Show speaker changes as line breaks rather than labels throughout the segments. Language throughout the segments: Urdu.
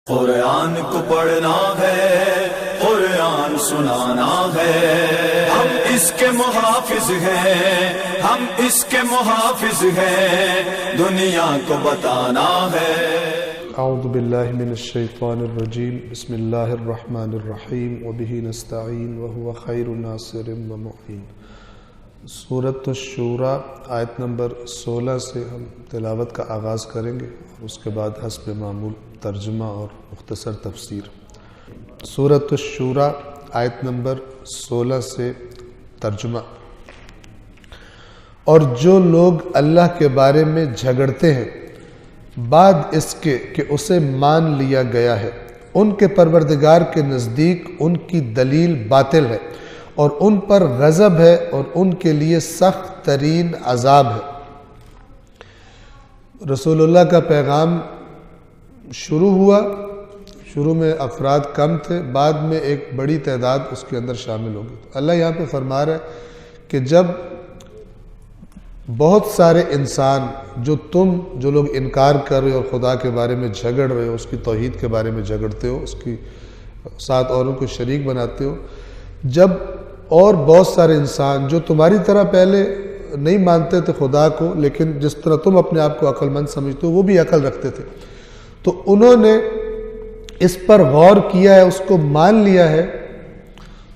قرآن کو پڑھنا ہے، قرآن سنانا ہے، ہم اس کے محافظ ہیں، ہم اس کے محافظ ہیں، دنیا کو بتانا ہے۔
اعوذ باللہ من الشیطان الرجیم، بسم اللہ الرحمن الرحیم، وبہ نستعین وہو خیر ناصر ومعین۔ سورۃ الشورى آیت نمبر 16 سے ہم تلاوت کا آغاز کریں گے، اور اس کے بعد حسب معمول ترجمہ اور مختصر تفسیر۔ سورۃ الشورى آیت نمبر 16 سے ترجمہ۔ اور جو لوگ اللہ کے بارے میں جھگڑتے ہیں بعد اس کے کہ اسے مان لیا گیا ہے، ان کے پروردگار کے نزدیک ان کی دلیل باطل ہے، اور ان پر غضب ہے، اور ان کے لیے سخت ترین عذاب ہے۔ رسول اللہ کا پیغام شروع ہوا، شروع میں افراد کم تھے، بعد میں ایک بڑی تعداد اس کے اندر شامل ہو گئی۔ اللہ یہاں پہ فرما رہا ہے کہ جب بہت سارے انسان جو لوگ انکار کر رہے ہو اور خدا کے بارے میں جھگڑ رہے ہو، اس کی توحید کے بارے میں جھگڑتے ہو، اس کی ساتھ اوروں کو شریک بناتے ہو، جب اور بہت سارے انسان جو تمہاری طرح پہلے نہیں مانتے تھے خدا کو، لیکن جس طرح تم اپنے آپ کو عقل مند سمجھتے ہو وہ بھی عقل رکھتے تھے، تو انہوں نے اس پر غور کیا ہے، اس کو مان لیا ہے،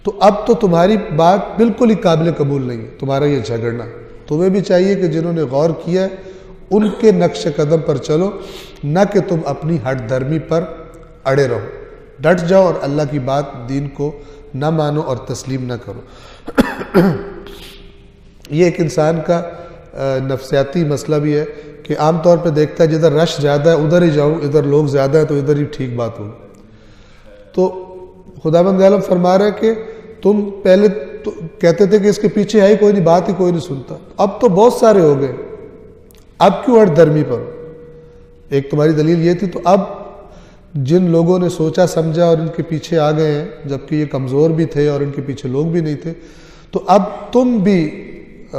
تو اب تو تمہاری بات بالکل ہی قابل قبول نہیں ہے، تمہارا یہ جھگڑنا۔ تمہیں بھی چاہیے کہ جنہوں نے غور کیا ہے ان کے نقش قدم پر چلو، نہ کہ تم اپنی ہٹ دھرمی پر اڑے رہو، ڈٹ جاؤ اور اللہ کی بات دین کو نہ مانو اور تسلیم نہ کرو۔ یہ ایک انسان کا نفسیاتی مسئلہ بھی ہے کہ عام طور پہ دیکھتا ہے جدھر رش زیادہ ہے ادھر ہی جاؤں، ادھر لوگ زیادہ ہیں تو ادھر ہی ٹھیک بات ہوگی۔ تو خداوند عالم فرما رہا ہے کہ تم پہلے تو کہتے تھے کہ اس کے پیچھے ہے ہی کوئی نہیں، بات ہی کوئی نہیں سنتا، اب تو بہت سارے ہو گئے، اب کیوں ہٹ دھرمی پر؟ ایک تمہاری دلیل یہ تھی، تو اب جن لوگوں نے سوچا سمجھا اور ان کے پیچھے آ گئے ہیں، جبکہ یہ کمزور بھی تھے اور ان کے پیچھے لوگ بھی نہیں تھے، تو اب تم بھی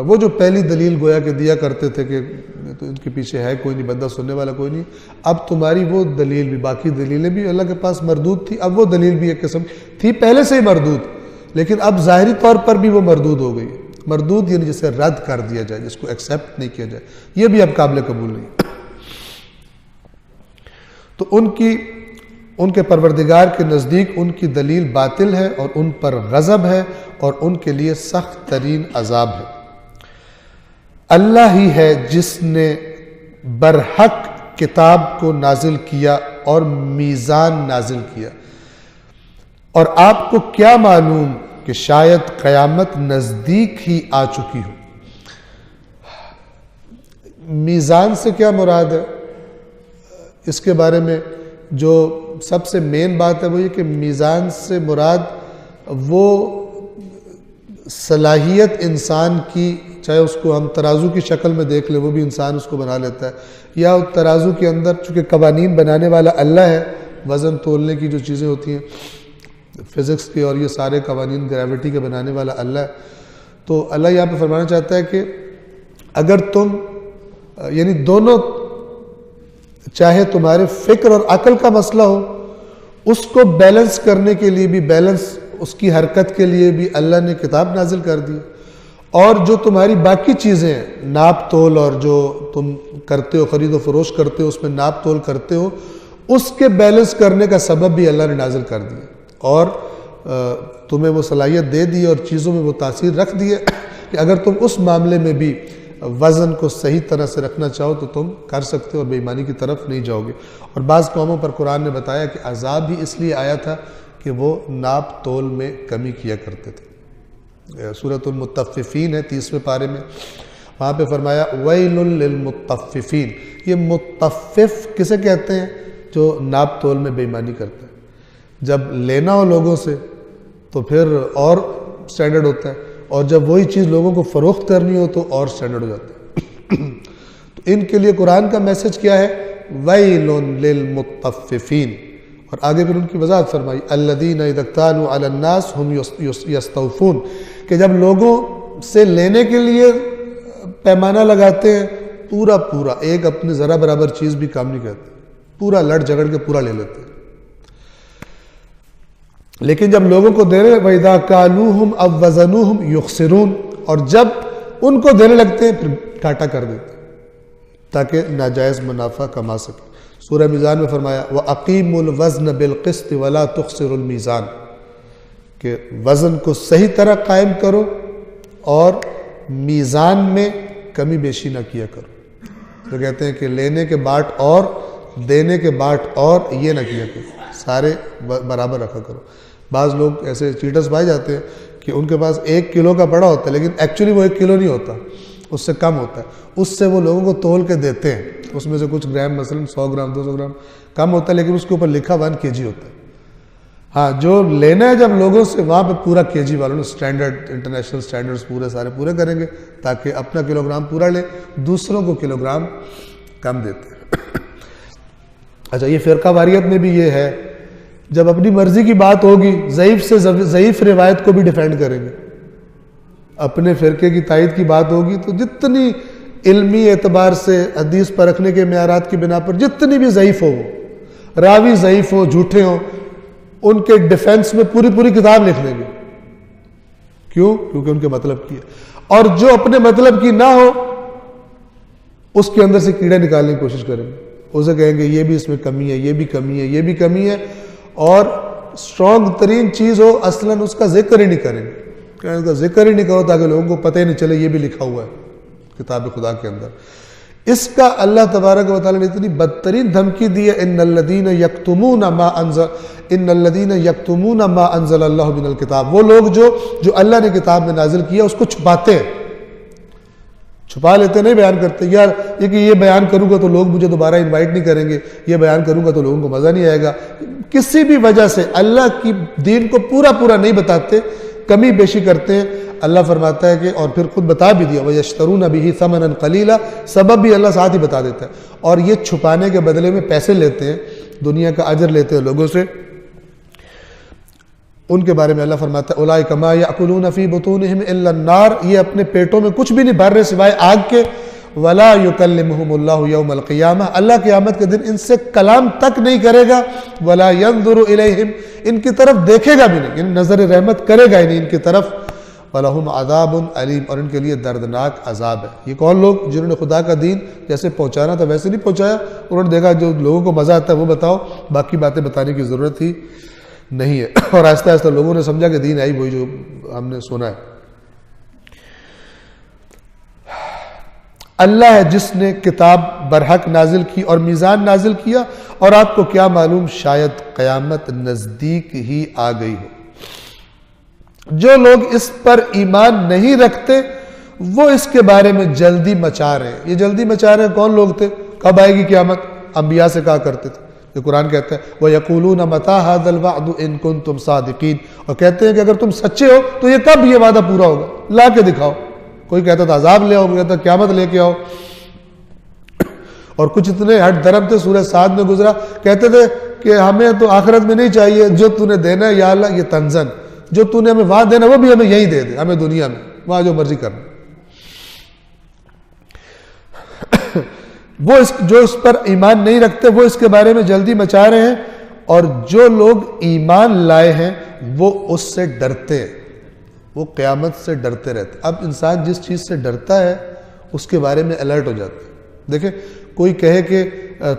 وہ جو پہلی دلیل گویا کہ دیا کرتے تھے کہ تو ان کے پیچھے ہے کوئی نہیں، بندہ سننے والا کوئی نہیں، اب تمہاری وہ دلیل بھی، باقی دلیلیں بھی اللہ کے پاس مردود تھی، اب وہ دلیل بھی ایک قسم تھی پہلے سے ہی مردود، لیکن اب ظاہری طور پر بھی وہ مردود ہو گئی۔ مردود یعنی جسے رد کر دیا جائے، جس کو ایکسیپٹ نہیں کیا جائے، یہ بھی اب قابل قبول نہیں۔ تو ان کے پروردگار کے نزدیک ان کی دلیل باطل ہے، اور ان پر غضب ہے، اور ان کے لیے سخت ترین عذاب ہے۔ اللہ ہی ہے جس نے برحق کتاب کو نازل کیا اور میزان نازل کیا، اور آپ کو کیا معلوم کہ شاید قیامت نزدیک ہی آ چکی ہو۔ میزان سے کیا مراد ہے؟ اس کے بارے میں جو سب سے مین بات ہے وہ یہ کہ میزان سے مراد وہ صلاحیت انسان کی، چاہے اس کو ہم ترازو کی شکل میں دیکھ لیں، وہ بھی انسان اس کو بنا لیتا ہے، یا ترازو کے اندر چونکہ قوانین بنانے والا اللہ ہے، وزن تولنے کی جو چیزیں ہوتی ہیں فزکس کے اور یہ سارے قوانین گریوٹی کے بنانے والا اللہ ہے، تو اللہ یہاں پہ فرمانا چاہتا ہے کہ اگر تم یعنی دونوں، چاہے تمہارے فکر اور عقل کا مسئلہ ہو، اس کو بیلنس کرنے کے لیے بھی، بیلنس اس کی حرکت کے لیے بھی اللہ نے کتاب نازل کر دی، اور جو تمہاری باقی چیزیں ہیں، ناپ تول اور جو تم کرتے ہو، خرید و فروش کرتے ہو، اس میں ناپ تول کرتے ہو، اس کے بیلنس کرنے کا سبب بھی اللہ نے نازل کر دیا، اور تمہیں وہ صلاحیت دے دی اور چیزوں میں وہ تاثیر رکھ دی ہے کہ اگر تم اس معاملے میں بھی وزن کو صحیح طرح سے رکھنا چاہو تو تم کر سکتے ہو اور بے ایمانی کی طرف نہیں جاؤ گے۔ اور بعض قوموں پر قرآن نے بتایا کہ عذاب بھی اس لیے آیا تھا کہ وہ ناپ تول میں کمی کیا کرتے تھے۔ سورۃ المطففین ہے 30ویں پارے میں، وہاں پہ فرمایا ویل للمطففین۔ یہ مطفف کسے کہتے ہیں؟ جو ناپ تول میں بے ایمانی کرتا ہے۔ جب لینا ہو لوگوں سے تو پھر اور سٹینڈرڈ ہوتا ہے، اور جب وہی چیز لوگوں کو فروخت کرنی ہو تو اور سٹینڈرڈ ہو جاتا ہے۔ تو ان کے لیے قرآن کا میسج کیا ہے؟ ویل للمطففین۔ اور آگے پھر ان کی وضاحت فرمائی الذین اذا اکتالوا علی الناس ہم یستوفون، کہ جب لوگوں سے لینے کے لیے پیمانہ لگاتے ہیں پورا ایک اپنے ذرا برابر چیز بھی کام نہیں کرتے، پورا لڑ جھگڑ کے پورا لے لیتے ہیں، لیکن جب لوگوں کو دینے وَإِذَا كَالُوهُمْ أَوْ وَزَنُوهُمْ يُخْسِرُونَ، اور جب ان کو دینے لگتے ہیں پھر گھاٹا کر دیتے ہیں تاکہ ناجائز منافع کما سکے۔ سورہ میزان میں فرمایا وَأَقِيمُوا الْوَزْنَ بِالْقِسْطِ وَلَا تُخْسِرُوا الْمِيزَانَ، کہ وزن کو صحیح طرح قائم کرو اور میزان میں کمی بیشی نہ کیا کرو۔ تو کہتے ہیں کہ لینے کے باٹ اور دینے کے باٹ اور یہ نہ کیا کرو، سارے برابر رکھا کرو۔ بعض لوگ ایسے چیٹرز پائے جاتے ہیں کہ ان کے پاس 1 کلو کا پڑا ہوتا ہے لیکن ایکچولی وہ 1 کلو نہیں ہوتا، اس سے کم ہوتا ہے، اس سے وہ لوگوں کو تول کے دیتے ہیں، اس میں سے کچھ گرام مثلا 100 گرام 200 گرام کم ہوتا ہے لیکن اس کے اوپر لکھا 1 kg ہوتا ہے۔ ہاں جو لینا ہے جب لوگوں سے وہاں پہ پورا kg والوں نے اسٹینڈرڈ انٹرنیشنل سٹینڈرڈز سارے پورے کریں گے تاکہ اپنا کلو گرام پورا لے، دوسروں کو کلو گرام کم دیتے ہیں۔ اچھا یہ فرقہ واریت میں بھی یہ ہے، جب اپنی مرضی کی بات ہوگی ضعیف سے ضعیف روایت کو بھی ڈیفینڈ کریں گے، اپنے فرقے کی تائید کی بات ہوگی تو جتنی علمی اعتبار سے حدیث پرکھنے کے معیارات کی بنا پر جتنی بھی ضعیف ہو، وہ راوی ضعیف ہو جھوٹے ہوں، ان کے ڈیفینس میں پوری کتاب لکھ لیں گے۔ کیوں؟ کیونکہ ان کے مطلب کی ہے، اور جو اپنے مطلب کی نہ ہو اس کے اندر سے کیڑے نکالنے کی کوشش کریں گے، اسے کہیں گے یہ بھی اس میں کمی ہے، یہ بھی کمی ہے، یہ بھی کمی ہے، اور اسٹرانگ ترین چیز ہو اصلاً اس کا ذکر ہی نہیں کریں گے، کہ اس کا ذکر ہی نہیں کرو تاکہ لوگوں کو پتہ ہی نہیں چلے یہ بھی لکھا ہوا ہے کتاب خدا کے اندر۔ اس کا اللہ تبارک و تعالیٰ نے اتنی بدترین دھمکی دی ہے ان الذین یکتمون ما انزل اللہ من الکتاب، وہ لوگ جو اللہ نے کتاب میں نازل کیا اس کو چھپاتے ہیں، چھپا لیتے نہیں بیان کرتے، یار یہ کہ یہ بیان کروں گا تو لوگ مجھے دوبارہ انوائٹ نہیں کریں گے، یہ بیان کروں گا تو لوگوں کو مزہ نہیں آئے گا، کسی بھی وجہ سے اللہ کی دین کو پورا نہیں بتاتے، کمی بیشی کرتے ہیں۔ اللہ فرماتا ہے کہ اور پھر خود بتا بھی دیا وَيَشْتَرُونَ بِهِ ثَمَنًا قَلِيلًا، سبب بھی اللہ ساتھ ہی بتا دیتا ہے، اور یہ چھپانے کے بدلے میں پیسے لیتے ہیں، دنیا کا اجر لیتے ہیں لوگوں سے۔ ان کے بارے میں اللہ فرماتا ہے اولئک ما یأکلون فی بطونہم الا النار، یہ اپنے پیٹوں میں کچھ بھی نہیں بھر رہے سوائے آگ کے۔ ولا یکلمہم اللہ یوم القیامہ، اللہ قیامت کے دن ان سے کلام تک نہیں کرے گا۔ ولا ینظر الیہم، ان کی طرف دیکھے گا بھی نہیں، یعنی نظر رحمت کرے گا ہی نہیں ان کی طرف۔ وَلَهُمْ عَذَابٌ عَلِيمٌ، اور ان کے لیے دردناک عذاب ہے۔ یہ کون لوگ؟ جنہوں نے خدا کا دین جیسے پہنچانا تھا ویسے نہیں پہنچایا، انہوں نے دیکھا جو لوگوں کو مزہ آتا ہے وہ بتاؤ، باقی باتیں بتانے کی ضرورت ہی نہیں ہے، اور آہستہ آہستہ لوگوں نے سمجھا کہ دین آئی وہی جو ہم نے سنا ہے۔ اللہ ہے جس نے کتاب برحق نازل کی اور میزان نازل کیا، اور آپ کو کیا معلوم شاید قیامت نزدیک ہی آ گئی ہو۔ جو لوگ اس پر ایمان نہیں رکھتے وہ اس کے بارے میں جلدی مچا رہے ہیں۔ یہ جلدی مچا رہے ہیں کون لوگ تھے؟ کب آئے گی قیامت؟ انبیاء سے کہا کرتے تھے، یہ قرآن کہتا ہے وَيَقُولُونَ مَتَىٰ هَٰذَا الْوَعْدُ إِن كُنتُمْ صَادِقِينَ، اور کہتے ہیں کہ اگر تم سچے ہو تو یہ کب یہ وعدہ پورا ہوگا، لا کے دکھاؤ۔ کوئی کہتا تھا عذاب لے آؤ، کوئی کہتا قیامت لے کے آؤ، اور کچھ اتنے ہٹ درم تھے، سورہ سعد میں گزرا، کہتے تھے کہ ہمیں تو آخرت میں نہیں چاہیے، جو تو نے دینا ہے یا اللہ یہ تنزن، جو تو نے ہمیں وہاں دینا وہ بھی ہمیں یہی دے دے، ہمیں دنیا میں وہاں جو مرضی کرنا۔ وہ جو اس پر ایمان نہیں رکھتے وہ اس کے بارے میں جلدی مچا رہے ہیں، اور جو لوگ ایمان لائے ہیں وہ اس سے ڈرتے ہیں، وہ قیامت سے ڈرتے رہتے۔ اب انسان جس چیز سے ڈرتا ہے اس کے بارے میں الرٹ ہو جاتا ہے۔ دیکھیں کوئی کہے کہ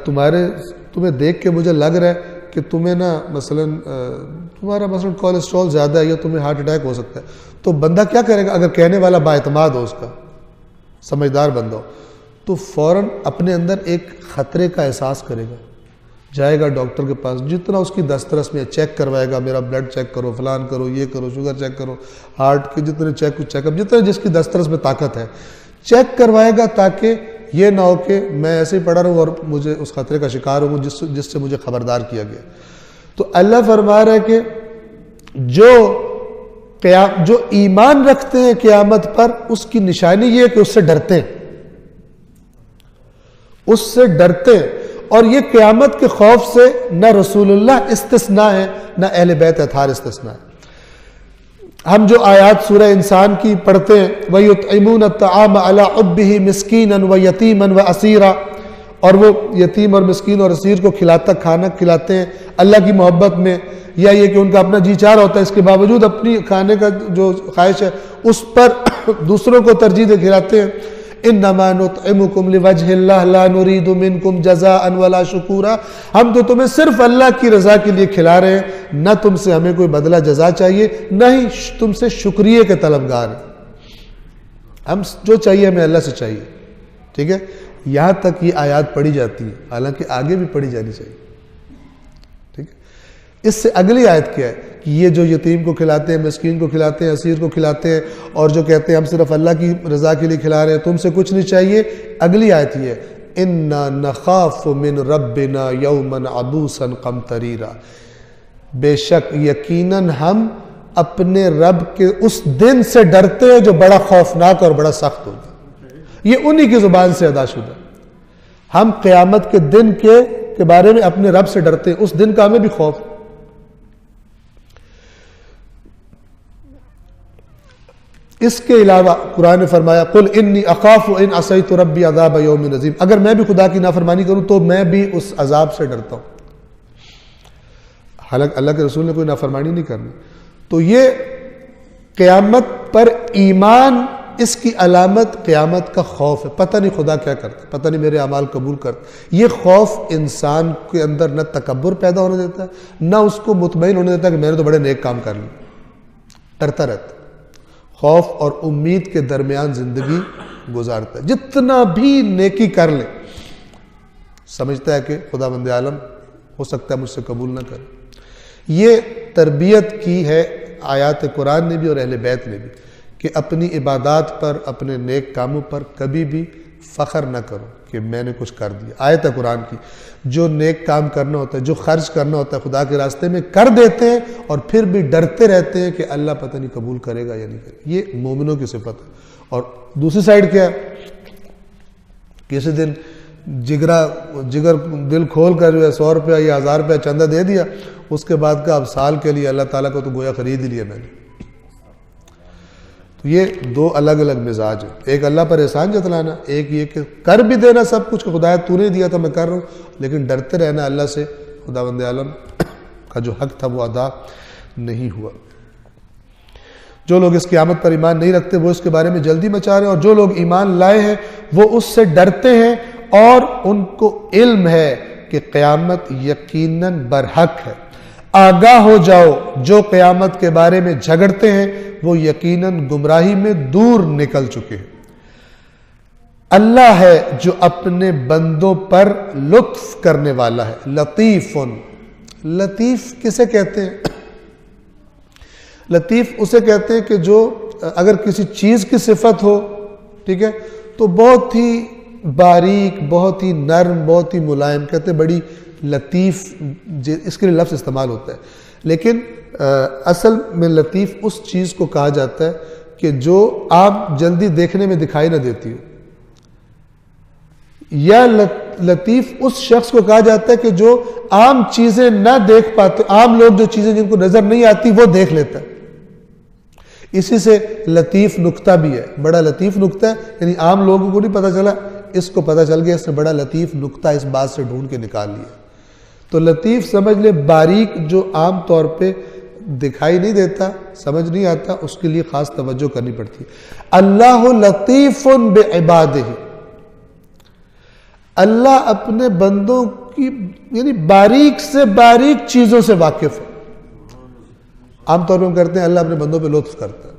تمہیں دیکھ کے مجھے لگ رہا ہے کہ تمہیں تمہارا مثلا کولیسٹرول زیادہ ہے یا تمہیں ہارٹ اٹیک ہو سکتا ہے، تو بندہ کیا کرے گا؟ اگر کہنے والا بااعتماد ہو، اس کا سمجھدار بندہ ہو، تو فوراً اپنے اندر ایک خطرے کا احساس کرے گا، جائے گا ڈاکٹر کے پاس، جتنا اس کی دسترس میں چیک کروائے گا، میرا بلڈ چیک کرو، فلان کرو، یہ کرو، شوگر چیک کرو، ہارٹ کے جتنے چیک اپ جتنے جس کی دسترس میں طاقت ہے چیک کروائے گا، تاکہ یہ نہ ہو کہ میں ایسے ہی پڑا رہوں اور مجھے اس خطرے کا شکار ہوں جس سے مجھے خبردار کیا گیا۔ تو اللہ فرما رہا ہے کہ جو ایمان رکھتے ہیں قیامت پر، اس کی نشانی یہ ہے کہ اس سے ڈرتے ہیں، اس سے ڈرتے ہیں، اور یہ قیامت کے خوف سے نہ رسول اللہ استثناء ہے نہ اہل بیت اطہار استثناء ہے۔ ہم جو آیات سورہ انسان کی پڑھتے ہیں وَيُطْعِمُونَ الطَّعَامَ عَلَىٰ حُبِّهِ مِسْكِينًا وَيَتِيمًا وَأَسِيرًا، اور وہ یتیم اور مسکین اور اسیر کو کھانا کھلاتے ہیں اللہ کی محبت میں، یا یہ کہ ان کا اپنا جی چاہ رہا ہوتا ہے، اس کے باوجود اپنی کھانے کا جو خواہش ہے اس پر دوسروں کو ترجیح دے کھلاتے ہیں۔ انما نطعمکم لوجہ اللہ لا نرید منکم جزاء ولا شکورا، ہم تو تمہیں صرف اللہ کی رضا کے لیے کھلا رہے ہیں، نہ تم سے ہمیں کوئی بدلہ جزا چاہیے، نہ ہی تم سے شکریہ کے طلبگار ہیں، ہم جو چاہیے ہمیں اللہ سے چاہیے، ٹھیک ہے۔ یہاں تک یہ آیات پڑھی جاتی ہے، حالانکہ آگے بھی پڑھی جانی چاہیے، ٹھیک ہے۔ اس سے اگلی آیت کیا ہے کہ یہ جو یتیم کو کھلاتے ہیں، مسکین کو کھلاتے ہیں، اسیر کو کھلاتے ہیں، اور جو کہتے ہیں ہم صرف اللہ کی رضا کے لیے کھلا رہے ہیں، تم سے کچھ نہیں چاہیے، اگلی آیت یہ ہے اِنَّا نَخَافُ مِن رَبِّنَا يَوْمًا عَبُوسًا قَمْطَرِيرًا، بے شک یقیناً ہم اپنے رب کے اس دن سے ڈرتے ہیں جو بڑا خوفناک اور بڑا سخت ہوگا۔ یہ انہی کی زبان سے ادا شدہ، ہم قیامت کے دن کے بارے میں اپنے رب سے ڈرتے ہیں، اس دن کا ہمیں بھی خوف۔ اس کے علاوہ قرآن نے فرمایا قل انی اخاف ان عصیت ربی عذاب یوم عظیم، اگر میں بھی خدا کی نافرمانی کروں تو میں بھی اس عذاب سے ڈرتا ہوں۔ حالانکہ اللہ کے رسول نے کوئی نافرمانی نہیں کرنی۔ تو یہ قیامت پر ایمان، اس کی علامت قیامت کا خوف ہے، پتہ نہیں خدا کیا کرتا، پتہ نہیں میرے اعمال قبول کرتا۔ یہ خوف انسان کے اندر نہ تکبر پیدا ہونے دیتا ہے، نہ اس کو مطمئن ہونے دیتا ہے کہ میں نے تو بڑے نیک کام کر لی، ڈرتا رہتا ہے، خوف اور امید کے درمیان زندگی گزارتا ہے۔ جتنا بھی نیکی کر لے سمجھتا ہے کہ خدا بند عالم ہو سکتا ہے مجھ سے قبول نہ کرے۔ یہ تربیت کی ہے آیات قرآن نے بھی اور اہل بیت نے بھی، کہ اپنی عبادات پر، اپنے نیک کاموں پر کبھی بھی فخر نہ کرو کہ میں نے کچھ کر دیا۔ آیت ہے قرآن کی، جو نیک کام کرنا ہوتا ہے، جو خرچ کرنا ہوتا ہے خدا کے راستے میں کر دیتے ہیں، اور پھر بھی ڈرتے رہتے ہیں کہ اللہ پتہ نہیں قبول کرے گا یا نہیں کرے گا۔ یہ مومنوں کی صفت ہے۔ اور دوسری سائیڈ کیا ہے، کسی دن جگر دل کھول کر جو ہے 100 روپیہ یا 1000 روپیہ چندہ دے دیا، اس کے بعد کا اب سال کے لیے اللہ تعالیٰ کو تو گویا خرید ہی لیا میں نے۔ تو یہ دو الگ الگ مزاج ہیں، ایک اللہ پر احسان جتلانا، ایک یہ کہ کر بھی دینا سب کچھ کہ خدایا تو نے دیا تھا میں کر رہا ہوں، لیکن ڈرتے رہنا اللہ سے خدا بند عالم کا جو حق تھا وہ ادا نہیں ہوا۔ جو لوگ اس قیامت پر ایمان نہیں رکھتے وہ اس کے بارے میں جلدی مچا رہے ہیں، اور جو لوگ ایمان لائے ہیں وہ اس سے ڈرتے ہیں اور ان کو علم ہے کہ قیامت یقیناً برحق ہے۔ آگاہ ہو جاؤ، جو قیامت کے بارے میں جھگڑتے ہیں وہ یقیناً گمراہی میں دور نکل چکے ہیں۔ اللہ ہے جو اپنے بندوں پر لطف کرنے والا ہے، لطیف۔ لطیف کسے کہتے ہیں؟ لطیف اسے کہتے ہیں کہ جو اگر کسی چیز کی صفت ہو، ٹھیک ہے، تو بہت ہی باریک، بہت ہی نرم، بہت ہی ملائم، کہتے ہیں بڑی لطیف، اس کے لیے لفظ استعمال ہوتا ہے، لیکن اصل میں لطیف اس چیز کو کہا جاتا ہے کہ جو آپ جلدی دیکھنے میں دکھائی نہ دیتی ہو، یا لطیف اس شخص کو کہا جاتا ہے کہ جو عام چیزیں نہ دیکھ پاتے، عام لوگ جو چیزیں جن کو نظر نہیں آتی وہ دیکھ لیتا ہے۔ اسی سے لطیف نکتہ بھی ہے، بڑا لطیف نکتہ ہے، یعنی عام لوگوں کو نہیں پتہ چلا، اس کو پتہ چل گیا اس نے بڑا لطیف نکتہ اس بات سے ڈھونڈ کے نکال لیا۔ تو لطیف سمجھ لے باریک، جو عام طور پہ دکھائی نہیں دیتا، سمجھ نہیں آتا، اس کے لیے خاص توجہ کرنی پڑتی ہے۔ اللہ لطیف بعبادہ، اللہ اپنے بندوں کی یعنی باریک سے باریک چیزوں سے واقف ہے۔ عام طور پہ ہم کرتے ہیں اللہ اپنے بندوں پہ لطف کرتا ہے،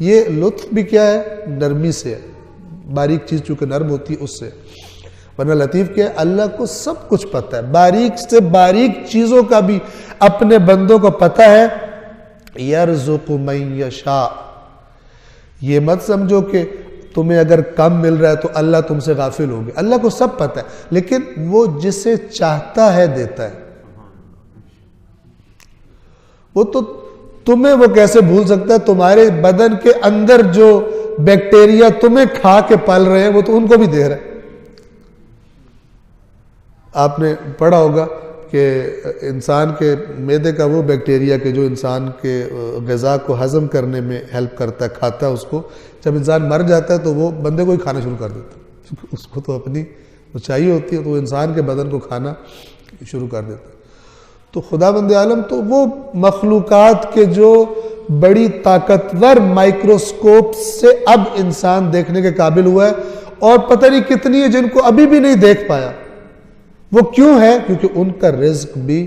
یہ لطف بھی کیا ہے؟ نرمی سے ہے، باریک چیز چونکہ نرم ہوتی ہے اس سے، ورنہ لطیف کیا ہے؟ اللہ کو سب کچھ پتہ ہے، باریک سے باریک چیزوں کا بھی اپنے بندوں کو پتہ ہے۔ یرزق من یشاء، یہ مت سمجھو کہ تمہیں اگر کم مل رہا ہے تو اللہ تم سے غافل ہوگی، اللہ کو سب پتہ ہے، لیکن وہ جسے چاہتا ہے دیتا ہے۔ وہ تو تمہیں وہ کیسے بھول سکتا ہے؟ تمہارے بدن کے اندر جو بیکٹیریا تمہیں کھا کے پل رہے ہیں وہ تو ان کو بھی دے رہا ہے۔ آپ نے پڑھا ہوگا کہ انسان کے معدے کا وہ بیکٹیریا کہ جو انسان کے غذا کو ہضم کرنے میں ہیلپ کرتا ہے، کھاتا ہے اس کو، جب انسان مر جاتا ہے تو وہ بندے کو ہی کھانا شروع کر دیتا ہے، اس کو تو اپنی وہ چاہیے ہوتی ہے، تو وہ انسان کے بدن کو کھانا شروع کر دیتا ہے۔ تو خداوند عالم تو وہ مخلوقات کے جو بڑی طاقتور مائکروسکوپ سے اب انسان دیکھنے کے قابل ہوا ہے، اور پتہ نہیں کتنی ہے جن کو ابھی بھی نہیں دیکھ پایا۔ وہ کیوں ہے؟ کیونکہ ان کا رزق بھی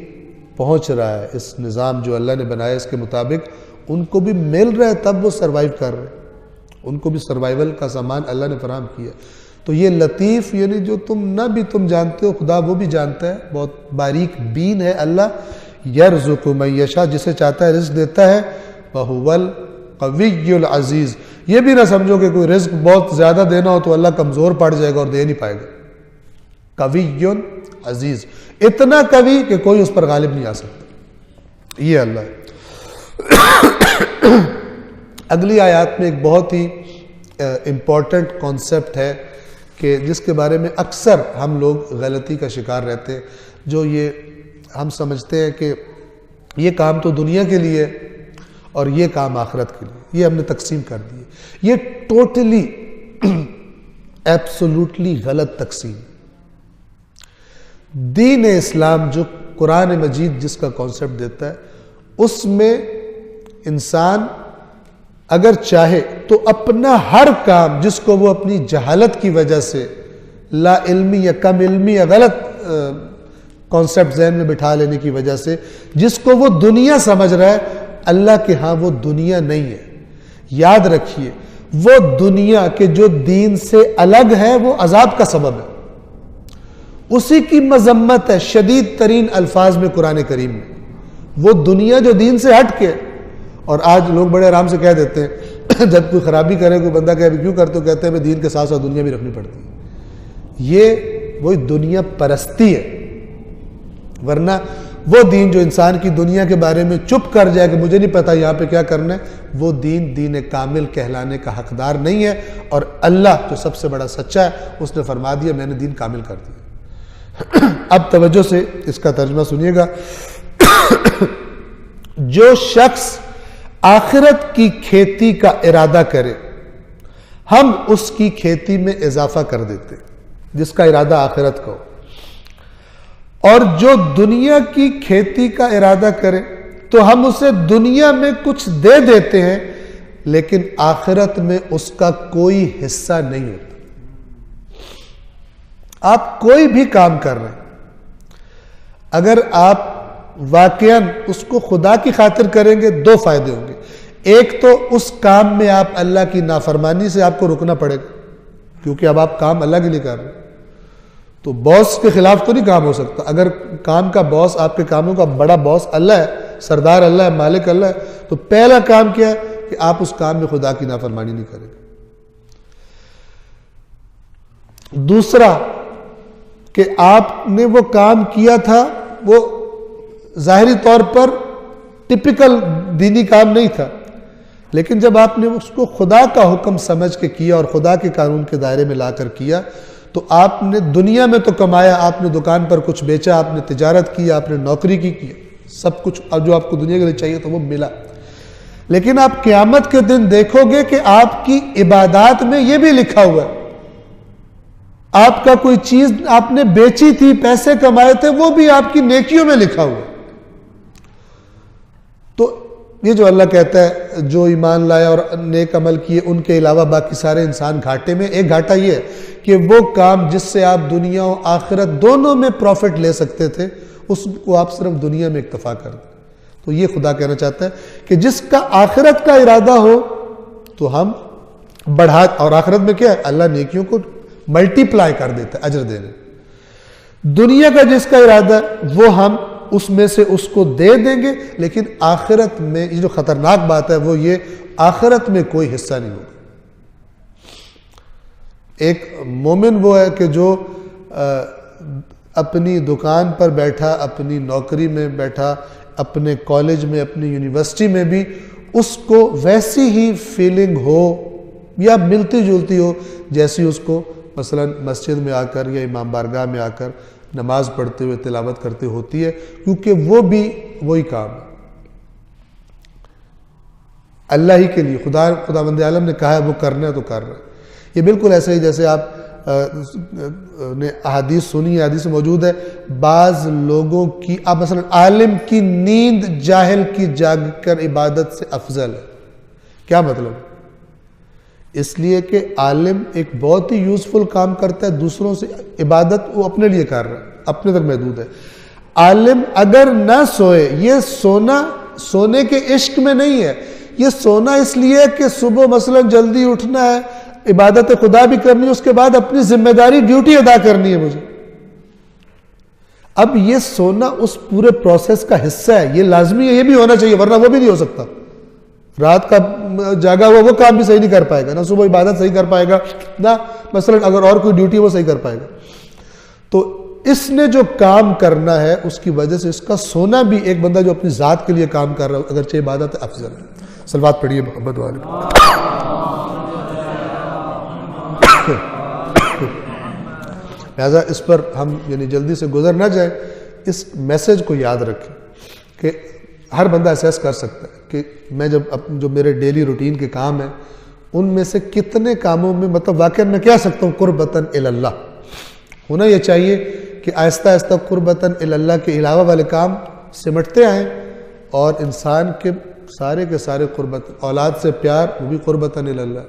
پہنچ رہا ہے، اس نظام جو اللہ نے بنایا اس کے مطابق ان کو بھی مل رہا ہے، تب وہ سروائیو کر رہے ہیں، ان کو بھی سروائیول کا سامان اللہ نے فراہم کیا۔ تو یہ لطیف یعنی جو تم جانتے ہو، خدا وہ بھی جانتا ہے، بہت باریک بین ہے اللہ۔ یرزق من یشاء، جسے چاہتا ہے رزق دیتا ہے، وہو القوی العزیز۔ یہ بھی نہ سمجھو کہ کوئی رزق بہت زیادہ دینا ہو تو اللہ کمزور پڑ جائے گا اور دے نہیں پائے گا۔ قوی عزیز، اتنا قوی کہ کوئی اس پر غالب نہیں آ سکتا، یہ اللہ ہے۔ اگلی آیات میں ایک بہت ہی امپورٹنٹ کانسیپٹ ہے کہ جس کے بارے میں اکثر ہم لوگ غلطی کا شکار رہتے ہیں، جو یہ ہم سمجھتے ہیں کہ یہ کام تو دنیا کے لیے اور یہ کام آخرت کے لیے، یہ ہم نے تقسیم کر دی۔ یہ ٹوٹلی ایبسولوٹلی غلط تقسیم۔ دین اسلام جو قرآن مجید جس کا کانسیپٹ دیتا ہے، اس میں انسان اگر چاہے تو اپنا ہر کام جس کو وہ اپنی جہالت کی وجہ سے، لا علمی یا کم علمی یا غلط کانسیپٹ ذہن میں بٹھا لینے کی وجہ سے جس کو وہ دنیا سمجھ رہا ہے، اللہ کے ہاں وہ دنیا نہیں ہے۔ یاد رکھیے، وہ دنیا کے جو دین سے الگ ہے وہ عذاب کا سبب ہے، اسی کی مذمت ہے شدید ترین الفاظ میں قرآن کریم میں۔ وہ دنیا جو دین سے ہٹ کے، اور آج لوگ بڑے آرام سے کہہ دیتے ہیں جب کوئی خرابی کرے کوئی بندہ کہے کیوں کرتے ہو، کہتے ہیں دین کے ساتھ ساتھ دنیا بھی رکھنی پڑتی ہے۔ یہ وہی دنیا پرستی ہے، ورنہ وہ دین جو انسان کی دنیا کے بارے میں چپ کر جائے کہ مجھے نہیں پتا یہاں پہ کیا کرنا ہے، وہ دین کامل کہلانے کا حقدار نہیں ہے۔ اور اللہ جو سب سے بڑا سچا ہے اس نے فرما دیا میں نے دین کامل کر دیا۔ اب توجہ سے اس کا ترجمہ سنیے گا۔ جو شخص آخرت کی کھیتی کا ارادہ کرے، ہم اس کی کھیتی میں اضافہ کر دیتے، جس کا ارادہ آخرت کا ہو۔ اور جو دنیا کی کھیتی کا ارادہ کرے تو ہم اسے دنیا میں کچھ دے دیتے ہیں، لیکن آخرت میں اس کا کوئی حصہ نہیں ہوتا۔ آپ کوئی بھی کام کر رہے ہیں، اگر آپ واقعاً اس کو خدا کی خاطر کریں گے، دو فائدے ہوں گے۔ ایک تو اس کام میں آپ اللہ کی نافرمانی سے آپ کو رکنا پڑے گا، کیونکہ اب آپ کام اللہ کے لیے کر رہے ہیں، تو باس کے خلاف تو نہیں کام ہو سکتا۔ اگر کام کا باس، آپ کے کاموں کا بڑا باس اللہ ہے، سردار اللہ ہے، مالک اللہ ہے، تو پہلا کام کیا ہے کہ آپ اس کام میں خدا کی نافرمانی نہیں کریں گے۔ دوسرا کہ آپ نے وہ کام کیا تھا، وہ ظاہری طور پر ٹپیکل دینی کام نہیں تھا، لیکن جب آپ نے اس کو خدا کا حکم سمجھ کے کیا اور خدا کے قانون کے دائرے میں لا کر کیا، تو آپ نے دنیا میں تو کمایا، آپ نے دکان پر کچھ بیچا، آپ نے تجارت کی، آپ نے نوکری کی سب کچھ، اور جو آپ کو دنیا کے لیے چاہیے تو وہ ملا۔ لیکن آپ قیامت کے دن دیکھو گے کہ آپ کی عبادات میں یہ بھی لکھا ہوا ہے، آپ کا کوئی چیز آپ نے بیچی تھی، پیسے کمائے تھے، وہ بھی آپ کی نیکیوں میں لکھا ہوا ہے۔ تو یہ جو اللہ کہتا ہے جو ایمان لائے اور نیک عمل کیے ان کے علاوہ باقی سارے انسان گھاٹے میں، ایک گھاٹا یہ ہے کہ وہ کام جس سے آپ دنیا و آخرت دونوں میں پروفٹ لے سکتے تھے، اس کو آپ صرف دنیا میں اکتفا کر دیں۔ تو یہ خدا کہنا چاہتا ہے کہ جس کا آخرت کا ارادہ ہو تو ہم بڑھا، اور آخرت میں کیا ہے، اللہ نیکیوں کو ملٹی پلائی کر دیتا ہے اجر دینے۔ دنیا کا جس کا ارادہ وہ ہم اس میں سے اس کو دے دیں گے، لیکن آخرت میں یہ جو خطرناک بات ہے وہ یہ، آخرت میں کوئی حصہ نہیں ہوگا۔ ایک مومن وہ ہے کہ جو اپنی دکان پر بیٹھا، اپنی نوکری میں بیٹھا، اپنے کالج میں، اپنی یونیورسٹی میں بھی اس کو ویسی ہی فیلنگ ہو یا ملتی جلتی ہو جیسی اس کو مثلا مسجد میں آ کر یا امام بارگاہ میں آ کر نماز پڑھتے ہوئے تلاوت کرتے ہوتی ہے، کیونکہ وہ بھی وہی کام ہے اللہ ہی کے لیے، خداوند عالم نے کہا ہے وہ کرنا ہے تو کر رہا ہے۔ یہ بالکل ایسے ہی جیسے آپ نے احادیث سنی ہے، حدیث موجود ہے، بعض لوگوں کی اب مثلا عالم کی نیند جاہل کی جاگ کر عبادت سے افضل ہے۔ کیا مطلب؟ اس لیے کہ عالم ایک بہت ہی یوزفل کام کرتا ہے، دوسروں سے عبادت وہ اپنے لیے کر رہا ہے، اپنے تک محدود ہے۔ عالم اگر نہ سوئے، یہ سونے کے عشق میں نہیں ہے، یہ سونا اس لیے کہ صبح مثلا جلدی اٹھنا ہے، عبادت خدا بھی کرنی ہے، اس کے بعد اپنی ذمہ داری ڈیوٹی ادا کرنی ہے مجھے۔ اب یہ سونا اس پورے پروسیس کا حصہ ہے، یہ لازمی ہے، یہ بھی ہونا چاہیے، ورنہ وہ بھی نہیں ہو سکتا۔ رات کا جاگا ہوا وہ کام بھی صحیح نہیں کر پائے گا، نہ صبح عبادت صحیح کر پائے گا، نہ مثلا اگر اور کوئی ڈیوٹی وہ صحیح کر پائے گا۔ تو اس نے جو کام کرنا ہے اس کی وجہ سے اس کا سونا بھی، ایک بندہ جو اپنی ذات کے لیے کام کر رہا ہے اگرچہ عبادت افضل ہے۔ صلوات پڑھیے محمد والے۔ لہذا اس پر ہم یعنی جلدی سے گزر نہ جائیں، اس میسج کو یاد رکھیں کہ ہر بندہ اسیس کر سکتا ہے کہ میں جو میرے ڈیلی روٹین کے کام ہیں ان میں سے کتنے کاموں میں مطلب واقعا میں کہہ سکتا ہوں قربتاً اللہ ہونا یہ چاہیے کہ آہستہ آہستہ قربتاً اللہ کے علاوہ والے کام سمٹتے آئیں، اور انسان کے سارے قربت، اولاد سے پیار وہ بھی قربتاً اللہ،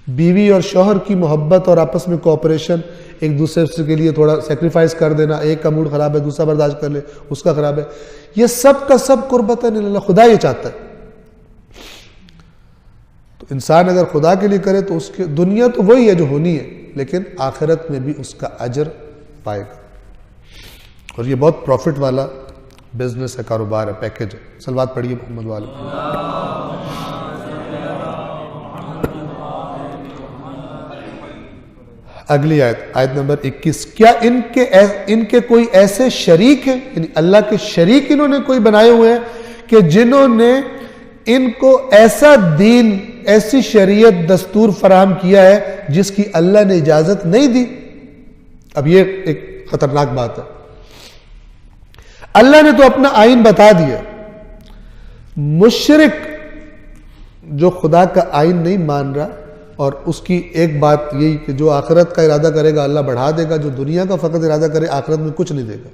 بیوی اور شوہر کی محبت اور آپس میں کوآپریشن، ایک دوسرے کے لیے تھوڑا سیکریفائس کر دینا، ایک کا موڈ خراب ہے دوسرا برداشت کر لے، اس کا خراب ہے، یہ سب کا سب قربتاً اللہ، خدا یہ چاہتا ہے۔ تو انسان اگر خدا کے لیے کرے تو اس کے دنیا تو وہی ہے جو ہونی ہے، لیکن آخرت میں بھی اس کا اجر پائے گا، اور یہ بہت پروفٹ والا بزنس ہے، کاروبار ہے، پیکج ہے۔ صلوات پڑھیے محمد والے۔ اگلی آیت نمبر 21، کیا ان کے کوئی ایسے شریک ہیں، یعنی اللہ کے شریک انہوں نے کوئی بنائے ہوئے ہیں کہ جنہوں نے ان کو ایسا دین، ایسی شریعت دستور فراہم کیا ہے جس کی اللہ نے اجازت نہیں دی؟ اب یہ ایک خطرناک بات ہے۔ اللہ نے تو اپنا آئین بتا دیا، مشرک جو خدا کا آئین نہیں مان رہا، اور اس کی ایک بات یہی کہ جو آخرت کا ارادہ کرے گا اللہ بڑھا دے گا، جو دنیا کا فقط ارادہ کرے آخرت میں کچھ نہیں دے گا۔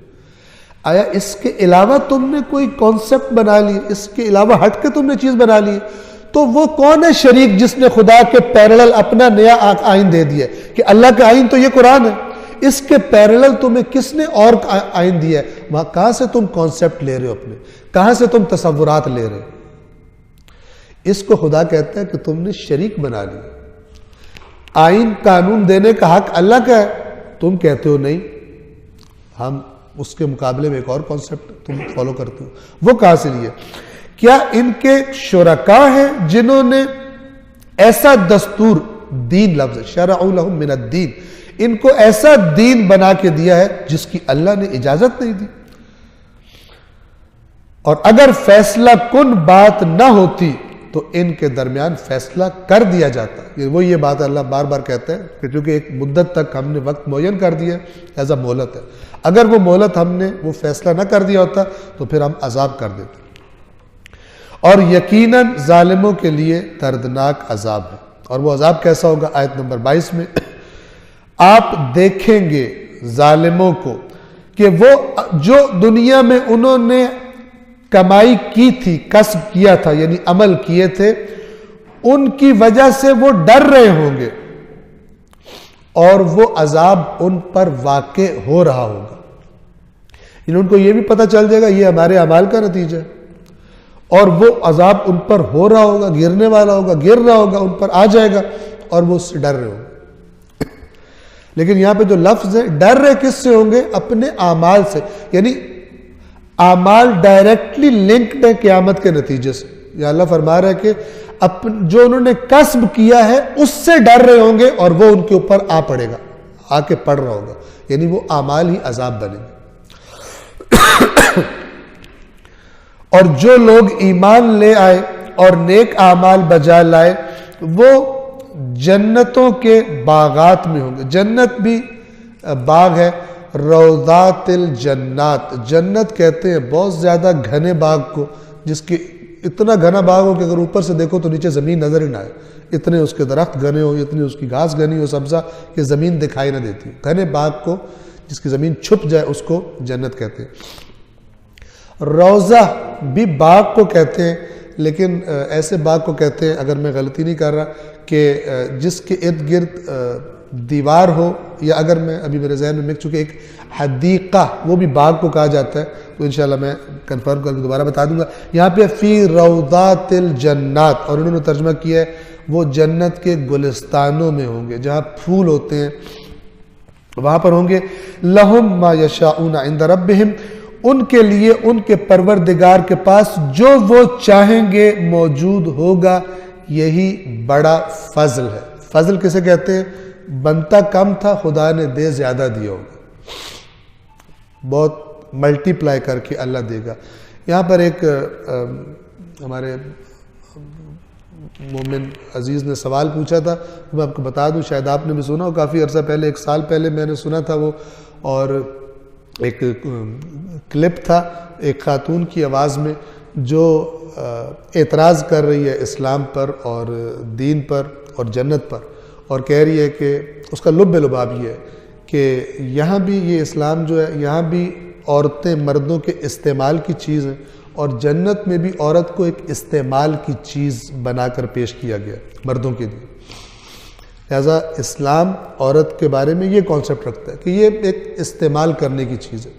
آیا اس کے علاوہ تم نے کوئی کانسیپٹ بنا لی، اس کے علاوہ ہٹ کے تم نے چیز بنا لی، تو وہ کون ہے شریک جس نے خدا کے پیرلل اپنا نیا آئین دے دیا کہ اللہ کا آئین تو یہ قرآن ہے، اس کے پیرلل تمہیں کس نے اور آئین دیا ہے؟ وہاں کہاں سے تم کانسیپٹ لے رہے ہو، اپنے کہاں سے تم تصورات لے رہے ہو؟ اس کو خدا کہتا ہے کہ تم نے شریک بنا لیا۔ آئین قانون دینے کا حق اللہ کا ہے، تم کہتے ہو نہیں، ہم اس کے مقابلے میں ایک اور کانسیپٹ تم فالو کرتے ہو۔ وہ کہاں سے لیا؟ کیا ان کے شرکاء ہیں جنہوں نے ایسا دستور، دین لفظ شرع لہم من الدین، ان کو ایسا دین بنا کے دیا ہے جس کی اللہ نے اجازت نہیں دی؟ اور اگر فیصلہ کن بات نہ ہوتی تو ان کے درمیان فیصلہ کر دیا جاتا۔ وہ یہ بات اللہ بار بار کہتا ہے کہ چونکہ ایک مدت تک ہم نے وقت معین کر دیا ایز اے مہلت ہے، اگر وہ مہلت ہم نے وہ فیصلہ نہ کر دیا ہوتا تو پھر ہم عذاب کر دیتے۔ اور یقیناً ظالموں کے لیے دردناک عذاب ہے، اور وہ عذاب کیسا ہوگا؟ آیت نمبر 22 میں آپ دیکھیں گے ظالموں کو کہ وہ جو دنیا میں انہوں نے کمائی کی تھی، کسب کیا تھا، یعنی عمل کیے تھے، ان کی وجہ سے وہ ڈر رہے ہوں گے اور وہ عذاب ان پر واقع ہو رہا ہوگا، یعنی ان کو یہ بھی پتہ چل جائے گا یہ ہمارے اعمال کا نتیجہ ہے، اور وہ عذاب ان پر ہو رہا ہوگا، گرنے والا ہوگا، گر رہا ہوگا، ان پر آ جائے گا، اور وہ اس سے ڈر رہے ہوں گے۔ لیکن یہاں پہ جو لفظ ہے، ڈر رہے کس سے ہوں گے؟ اپنے اعمال سے، یعنی اعمال ڈائریکٹلی لنکڈ ہے قیامت کے نتیجے سے۔ یا اللہ فرما رہا ہے کہ جو انہوں نے کسب کیا ہے اس سے ڈر رہے ہوں گے، اور وہ ان کے اوپر آ پڑے گا، آ کے پڑ رہا ہوگا، یعنی وہ اعمال ہی عذاب بنیں گے۔ اور جو لوگ ایمان لے آئے اور نیک اعمال بجا لائے وہ جنتوں کے باغات میں ہوں گے۔ جنت بھی باغ ہے، روضات الجنات، جنت کہتے ہیں بہت زیادہ گھنے باغ کو، جس کی اتنا گھنا باغ ہو کہ اگر اوپر سے دیکھو تو نیچے زمین نظر ہی نہ آئے، اتنے اس کے درخت گھنے ہو، اتنی اس کی گھاس گھنی ہو سبزہ کہ زمین دکھائی نہ دیتی. گھنے باغ کو جس کی زمین چھپ جائے اس کو جنت کہتے ہیں. روضہ بھی باغ کو کہتے ہیں، لیکن ایسے باغ کو کہتے ہیں، اگر میں غلطی نہیں کر رہا، کہ جس کے ارد گرد دیوار ہو، یا اگر میں ابھی میرے ذہن میں مک چکے ایک حدیقہ، وہ بھی باغ کو کہا جاتا ہے. تو انشاءاللہ میں کنفرم کر کے دوبارہ بتا دوں گا. یہاں پہ فی روضات الجنات، اور انہوں نے ترجمہ کیا ہے وہ جنت کے گلستانوں میں ہوں گے، جہاں پھول ہوتے ہیں وہاں پر ہوں گے. لہم ما یشاؤون عند ربہم، ان کے لیے ان کے پروردگار کے پاس جو وہ چاہیں گے موجود ہوگا. یہی بڑا فضل ہے. فضل کسے کہتے ہیں؟ بنتا کم تھا، خدا نے دے زیادہ دیا ہوگا، بہت ملٹی پلائی کر کے اللہ دے گا. یہاں پر ایک ہمارے مومن عزیز نے سوال پوچھا تھا، میں آپ کو بتا دوں، شاید آپ نے بھی سنا ہو، کافی عرصہ پہلے، 1 سال پہلے میں نے سنا تھا وہ، اور ایک کلپ تھا ایک خاتون کی آواز میں جو اعتراض کر رہی ہے اسلام پر اور دین پر اور جنت پر، اور کہہ رہی ہے کہ اس کا لب لباب یہ ہے کہ یہاں بھی یہ اسلام جو ہے، یہاں بھی عورتیں مردوں کے استعمال کی چیز ہیں، اور جنت میں بھی عورت کو ایک استعمال کی چیز بنا کر پیش کیا گیا مردوں کے لیے. لہذا اسلام عورت کے بارے میں یہ کانسیپٹ رکھتا ہے کہ یہ ایک استعمال کرنے کی چیز ہے.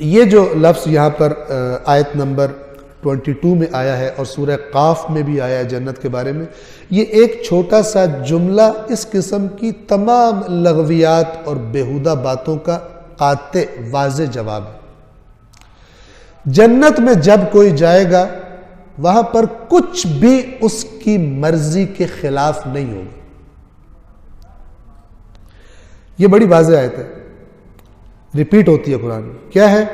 یہ جو لفظ یہاں پر آیت نمبر 22 میں آیا ہے اور سورہ قاف میں بھی آیا ہے جنت کے بارے میں، یہ ایک چھوٹا سا جملہ اس قسم کی تمام لغویات اور بیہودہ باتوں کا قاطع واضح جواب ہے. جنت میں جب کوئی جائے گا وہاں پر کچھ بھی اس کی مرضی کے خلاف نہیں ہوگا. یہ بڑی واضح آیت ہے، ریپیٹ ہوتی ہے قرآن میں. کیا ہے؟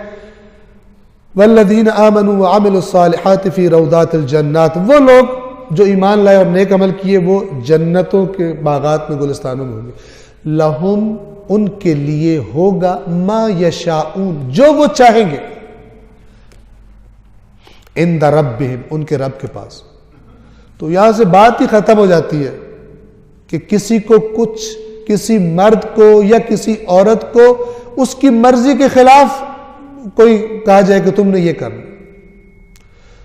والذین آمنوا وعملوا الصالحات فی روضات الجنات، وہ لوگ جو ایمان لائے اور نیک عمل کیے وہ جنتوں کے باغات میں گلستانوں میں ہوں گے. لہم، ان کے لیے ہوگا، ما یشاؤون، جو وہ چاہیں گے، عند ربہم، ان کے رب کے پاس. تو یہاں سے بات ہی ختم ہو جاتی ہے کہ کسی کو کچھ، کسی مرد کو یا کسی عورت کو اس کی مرضی کے خلاف کوئی کہا جائے کہ تم نے یہ کرنا.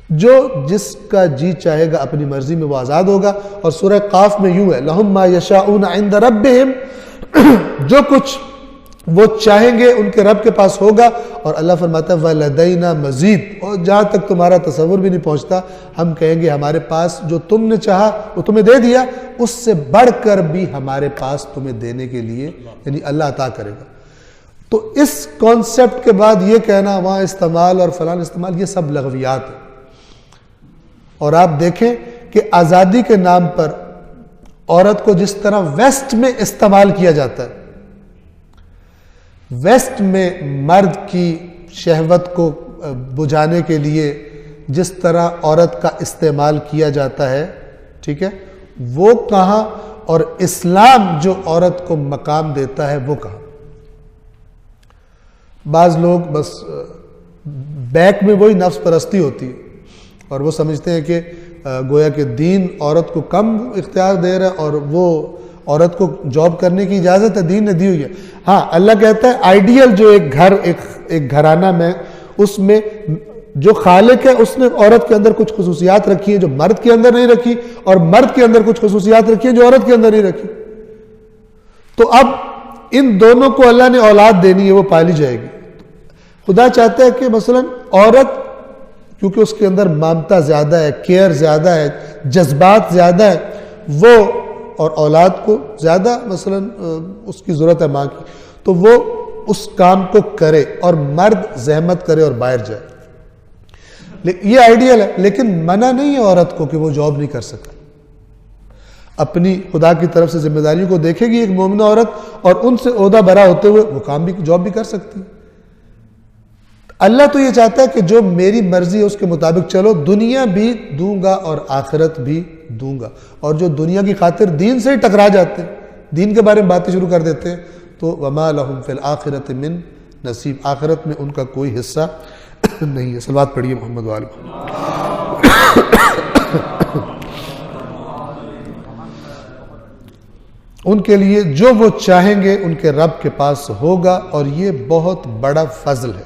جو جس کا جی چاہے گا اپنی مرضی میں وہ آزاد ہوگا. اور سورہ قاف میں یوں ہے، لہم ما یشاؤون عند ربہم، جو کچھ وہ چاہیں گے ان کے رب کے پاس ہوگا. اور اللہ فرماتا ہے وَلَدَيْنَا مزید، اور جہاں تک تمہارا تصور بھی نہیں پہنچتا، ہم کہیں گے ہمارے پاس جو تم نے چاہا وہ تمہیں دے دیا، اس سے بڑھ کر بھی ہمارے پاس تمہیں دینے کے لیے، یعنی اللہ عطا کرے گا. تو اس کانسیپٹ کے بعد یہ کہنا وہاں استعمال اور فلان استعمال، یہ سب لغویات ہیں. اور آپ دیکھیں کہ آزادی کے نام پر عورت کو جس طرح ویسٹ میں استعمال کیا جاتا ہے، ویسٹ میں مرد کی شہوت کو بجھانے کے لیے جس طرح عورت کا استعمال کیا جاتا ہے، ٹھیک ہے، وہ کہاں، اور اسلام جو عورت کو مقام دیتا ہے وہ کہاں. بعض لوگ بس بیک میں وہی نفس پرستی ہوتی ہے اور وہ سمجھتے ہیں کہ گویا کہ دین عورت کو کم اختیار دے رہا ہے اور وہ عورت کو جاب کرنے کی اجازت ہے، دین نے دی ہوئی ہے. ہاں، اللہ کہتا ہے آئیڈیل جو ایک گھر، ایک گھرانہ میں، اس میں جو خالق ہے اس نے عورت کے اندر کچھ خصوصیات رکھی ہیں جو مرد کے اندر نہیں رکھی، اور مرد کے اندر کچھ خصوصیات رکھی ہیں جو عورت کے اندر نہیں رکھی. تو اب ان دونوں کو اللہ نے اولاد دینی ہے، وہ پالی جائے گی. خدا چاہتا ہے کہ مثلا عورت، کیونکہ اس کے اندر ممتا زیادہ ہے، کیئر زیادہ ہے، جذبات زیادہ ہے، وہ اور اولاد کو زیادہ مثلا اس کی ضرورت ہے ماں کی، تو وہ اس کام کو کرے اور مرد زحمت کرے اور باہر جائے. یہ آئیڈیل ہے، لیکن منع نہیں ہے عورت کو کہ وہ جاب نہیں کر سکتی. اپنی خدا کی طرف سے ذمہ داریوں کو دیکھے گی ایک مومنہ عورت، اور ان سے عہدہ برا ہوتے ہوئے وہ کام بھی، جاب بھی کر سکتی ہے. اللہ تو یہ چاہتا ہے کہ جو میری مرضی ہے اس کے مطابق چلو، دنیا بھی دوں گا اور آخرت بھی دوں گا. اور جو دنیا کی خاطر دین سے ہی ٹکرا جاتے ہیں، دین کے بارے میں باتیں شروع کر دیتے ہیں، تو وَمَا لَهُمْ فِي الْآخِرَةِ مِن نصیب، آخرت میں ان کا کوئی حصہ نہیں ہے. صلوات پڑھیے محمد وآل محمد. ان کے لیے جو وہ چاہیں گے ان کے رب کے پاس ہوگا، اور یہ بہت بڑا فضل ہے.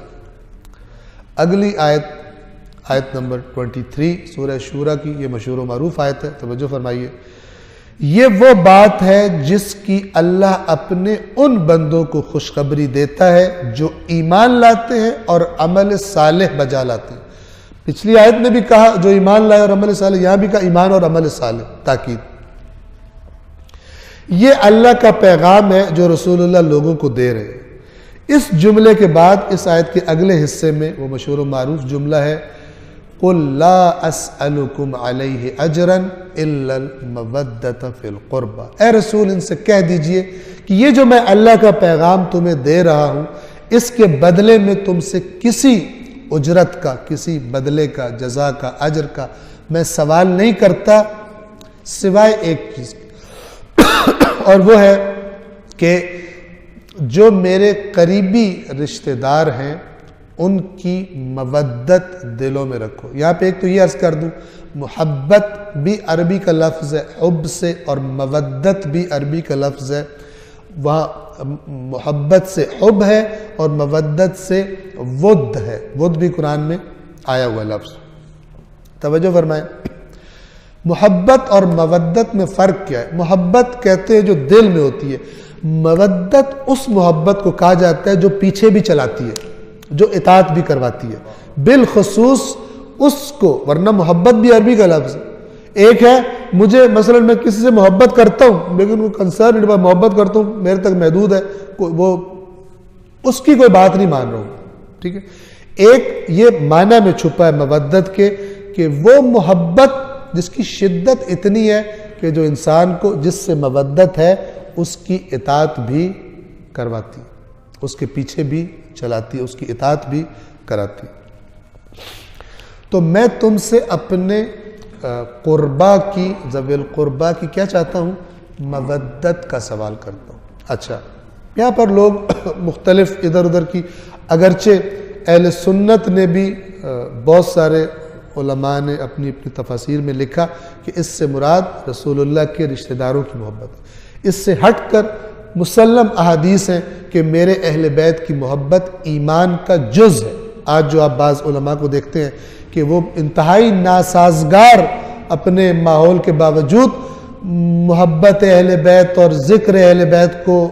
اگلی آیت نمبر 23 سورہ شورا کی، یہ مشہور و معروف آیت ہے، توجہ فرمائیے. یہ وہ بات ہے جس کی اللہ اپنے ان بندوں کو خوشخبری دیتا ہے جو ایمان لاتے ہیں اور عمل صالح بجا لاتے ہیں. پچھلی آیت میں بھی کہا جو ایمان لائے اور عمل صالح، یہاں بھی کہا ایمان اور عمل صالح، تاکید. یہ اللہ کا پیغام ہے جو رسول اللہ لوگوں کو دے رہے ہیں. اس جملے کے بعد اس آیت کے اگلے حصے میں وہ مشہور و معروف جملہ ہے قُلْ لَا أَسْأَلُكُمْ عَلَيْهِ أَجْرًا إِلَّا الْمَوَدَّةَ فِي الْقُرْبَى. اے رسول ان سے کہہ دیجئے کہ یہ جو میں اللہ کا پیغام تمہیں دے رہا ہوں، اس کے بدلے میں تم سے کسی اجرت کا، کسی بدلے کا، جزا کا، اجر کا میں سوال نہیں کرتا، سوائے ایک چیز کے، اور وہ ہے کہ جو میرے قریبی رشتہ دار ہیں ان کی مودت دلوں میں رکھو. یہاں پہ ایک تو یہ عرض کر دوں، محبت بھی عربی کا لفظ ہے حب سے، اور مودت بھی عربی کا لفظ ہے. وہاں محبت سے حب ہے اور مودت سے ود ہے. ود بھی قرآن میں آیا ہوا لفظ. توجہ فرمائیں، محبت اور مودت میں فرق کیا ہے؟ محبت کہتے ہیں جو دل میں ہوتی ہے، مودت اس محبت کو کہا جاتا ہے جو پیچھے بھی چلاتی ہے، جو اطاعت بھی کرواتی ہے، بالخصوص اس کو. ورنہ محبت بھی عربی کا لفظ ہے. ایک ہے مجھے مثلا میں کسی سے محبت کرتا ہوں لیکن وہ کنسرن محبت کرتا ہوں میرے تک محدود ہے، وہ اس کی کوئی بات نہیں مان رہا ہوں، ٹھیک ہے. ایک یہ معنی میں چھپا ہے مودت کے کہ وہ محبت جس کی شدت اتنی ہے کہ جو انسان کو جس سے مودت ہے اس کی اطاعت بھی کرواتی، اس کے پیچھے بھی چلاتی، اس کی اطاعت بھی کراتی. تو میں تم سے اپنے قربا کی، ذوی القربا کی کیا چاہتا ہوں؟ مودت کا سوال کرتا ہوں. اچھا، یہاں پر لوگ مختلف ادھر ادھر کی، اگرچہ اہل سنت نے بھی بہت سارے علماء نے اپنی تفاسیر میں لکھا کہ اس سے مراد رسول اللہ کے رشتہ داروں کی محبت ہے. اس سے ہٹ کر مسلم احادیث ہیں کہ میرے اہل بیت کی محبت ایمان کا جز ہے. آج جو آپ بعض علماء کو دیکھتے ہیں کہ وہ انتہائی ناسازگار اپنے ماحول کے باوجود محبت اہل بیت اور ذکر اہل بیت کو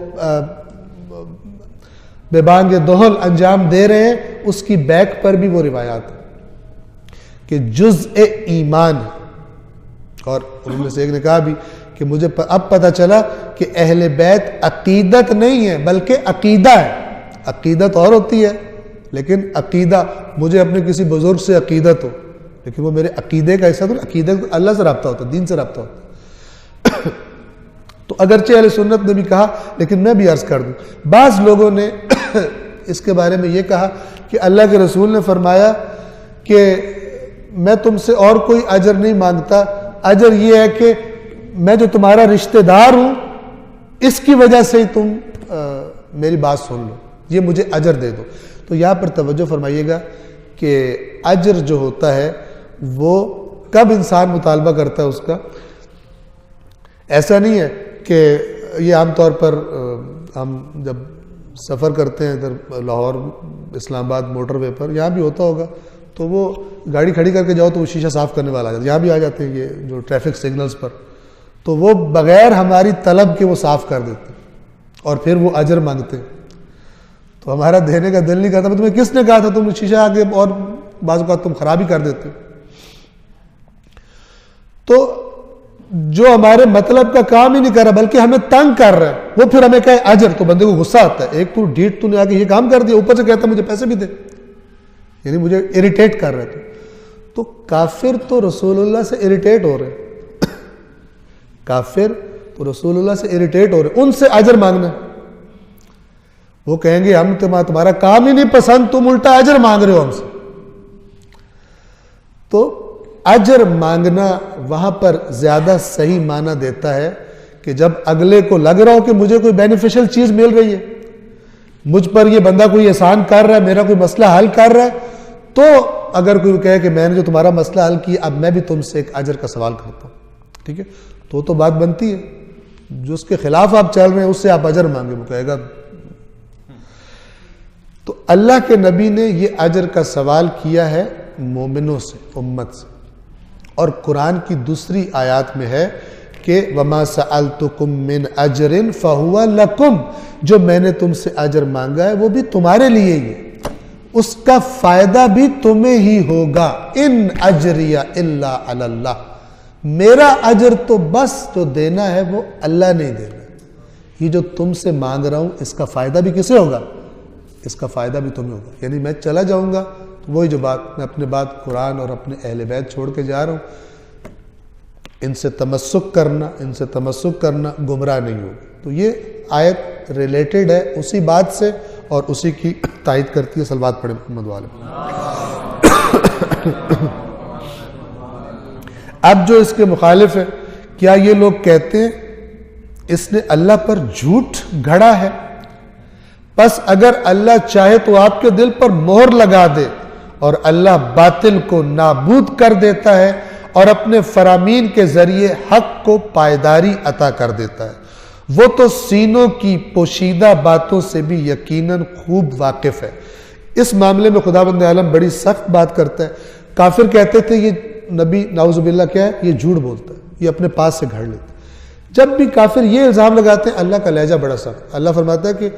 بے بانگ دہل انجام دے رہے ہیں، اس کی بیک پر بھی وہ روایات ہیں کہ جزء ایمان ہے. اور ان میں سے ایک نے کہا بھی کہ مجھے اب پتہ چلا کہ اہل بیت عقیدت نہیں ہے بلکہ عقیدہ ہے. عقیدت اور ہوتی ہے لیکن عقیدہ، مجھے اپنے کسی بزرگ سے عقیدت ہو لیکن وہ میرے عقیدے کا حصہ تو عقیدت اللہ سے رابطہ ہوتا ہے، دین سے رابطہ ہوتا ہے. تو اگرچہ اہل سنت نے بھی کہا لیکن میں بھی عرض کر دوں، بعض لوگوں نے اس کے بارے میں یہ کہا کہ اللہ کے رسول نے فرمایا کہ میں تم سے اور کوئی اجر نہیں مانگتا، اجر یہ ہے کہ میں جو تمہارا رشتہ دار ہوں اس کی وجہ سے ہی تم میری بات سن لو، یہ مجھے اجر دے دو. تو یہاں پر توجہ فرمائیے گا کہ اجر جو ہوتا ہے وہ کب انسان مطالبہ کرتا ہے اس کا. ایسا نہیں ہے کہ یہ عام طور پر ہم جب سفر کرتے ہیں ادھر لاہور اسلام آباد موٹر وے پر، یہاں بھی ہوتا ہوگا، تو وہ گاڑی کھڑی کر کے جاؤ تو وہ شیشہ صاف کرنے والا آ جاتا ہے. یہاں بھی آ جاتے ہیں یہ جو ٹریفک سگنلز پر، تو وہ بغیر ہماری طلب کے وہ صاف کر دیتے ہیں اور پھر وہ اجر مانگتے ہیں. تو ہمارا دینے کا دل نہیں کرتا. تمہیں کس نے کہا تھا تم شیشہ آگے، اور بعض اوقات تم خراب ہی کر دیتے. تو جو ہمارے مطلب کا کام ہی نہیں کر رہا بلکہ ہمیں تنگ کر رہا ہے، وہ پھر ہمیں کہے اجر، تو بندے کو غصہ آتا ہے. ایک تو ڈیٹ تو نے آ کے یہ کام کر دیا، اوپر سے کہتا مجھے پیسے بھی دے، یعنی مجھے اریٹیٹ کر رہے تھے. تو کافر تو رسول اللہ سے اریٹیٹ ہو رہے، کافر تو رسول اللہ سے اریٹیٹ ہو رہے، ان سے اجر مانگنا. وہ کہیں گے ہم تمہارا کام ہی نہیں پسند، تم الٹا اجر مانگ رہے ہو ہم سے. تو اجر مانگنا وہاں پر زیادہ صحیح معنی دیتا ہے کہ جب اگلے کو لگ رہا ہو کہ مجھے کوئی بینیفیشل چیز مل رہی ہے، مجھ پر یہ بندہ کوئی احسان کر رہا ہے، میرا کوئی مسئلہ حل کر رہا ہے، تو اگر کوئی کہے کہ میں نے جو تمہارا مسئلہ حل کیا اب میں بھی تم سے ایک اجر کا سوال کرتا ہوں، ٹھیک ہے، تو بات بنتی ہے. جو اس کے خلاف آپ چل رہے ہیں اس سے آپ اجر مانگے، وہ کہے گا. تو اللہ کے نبی نے یہ اجر کا سوال کیا ہے مومنوں سے، امت سے. اور قرآن کی دوسری آیات میں ہے کہ وَمَا سَأَلْتُكُم مِّنْ أَجْرٍ فَهُوَ لَكُمْ، جو میں نے تم سے اجر مانگا ہے وہ بھی تمہارے لیے ہی ہے، اس کا فائدہ بھی تمہیں ہی ہوگا. ان اجریہ الا علی اللہ، میرا اجر تو بس جو دینا ہے وہ اللہ نے دینا ہے. یہ جو تم سے مانگ رہا ہوں اس کا فائدہ بھی کسے ہوگا؟ اس کا فائدہ بھی تمہیں ہوگا. یعنی میں چلا جاؤں گا تو وہی جو بات، میں اپنے بات قرآن اور اپنے اہل بیت چھوڑ کے جا رہا ہوں، ان سے تمسک کرنا گمراہ نہیں ہوگا. تو یہ آیت ریلیٹڈ ہے اسی بات سے اور اسی کی تائید کرتی ہے. صلوات پڑھیں محمد والے. اب جو اس کے مخالف ہے، کیا یہ لوگ کہتے ہیں اس نے اللہ پر جھوٹ گھڑا ہے، بس اگر اللہ چاہے تو آپ کے دل پر مہر لگا دے، اور اللہ باطل کو نابود کر دیتا ہے اور اپنے فرامین کے ذریعے حق کو پائیداری عطا کر دیتا ہے. وہ تو سینوں کی پوشیدہ باتوں سے بھی یقیناً خوب واقف ہے. اس معاملے میں خداوند عالم بڑی سخت بات کرتا ہے. کافر کہتے تھے یہ نبی نعوذ باللہ کیا ہے، یہ جھوٹ بولتا ہے، یہ اپنے پاس سے گھڑ لیتا ہے. جب بھی کافر یہ الزام لگاتے ہیں اللہ کا لہجہ بڑا سخت. اللہ فرماتا ہے کہ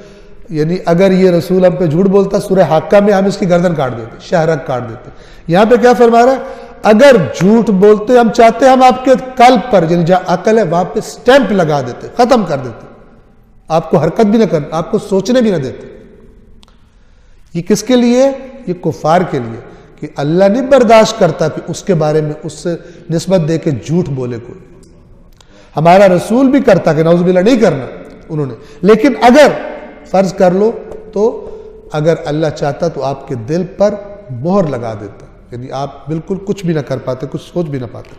یعنی اگر یہ رسول ہم پہ جھوٹ بولتا سورہ حاقہ میں ہم اس کی گردن کاٹ دیتے، شہرک کاٹ دیتے. یہاں پہ کیا فرما رہا ہے؟ اگر جھوٹ بولتے ہم چاہتے ہم آپ کے قلب پر یعنی جہاں عقل ہے وہاں پہ سٹیمپ لگا دیتے، ختم کر دیتے، آپ کو حرکت بھی نہ کرنا، آپ کو سوچنے بھی نہ دیتے. یہ کس کے لیے؟ یہ کفار کے لیے، کہ اللہ نہیں برداشت کرتا کہ اس کے بارے میں اس سے نسبت دے کے جھوٹ بولے کوئی. ہمارا رسول بھی کرتا کہ نعوذ باللہ نہیں کرنا انہوں نے، لیکن اگر فرض کر لو تو اگر اللہ چاہتا تو آپ کے دل پر مہر لگا دیتا، یعنی آپ بالکل کچھ بھی نہ کر پاتے، کچھ سوچ بھی نہ پاتے.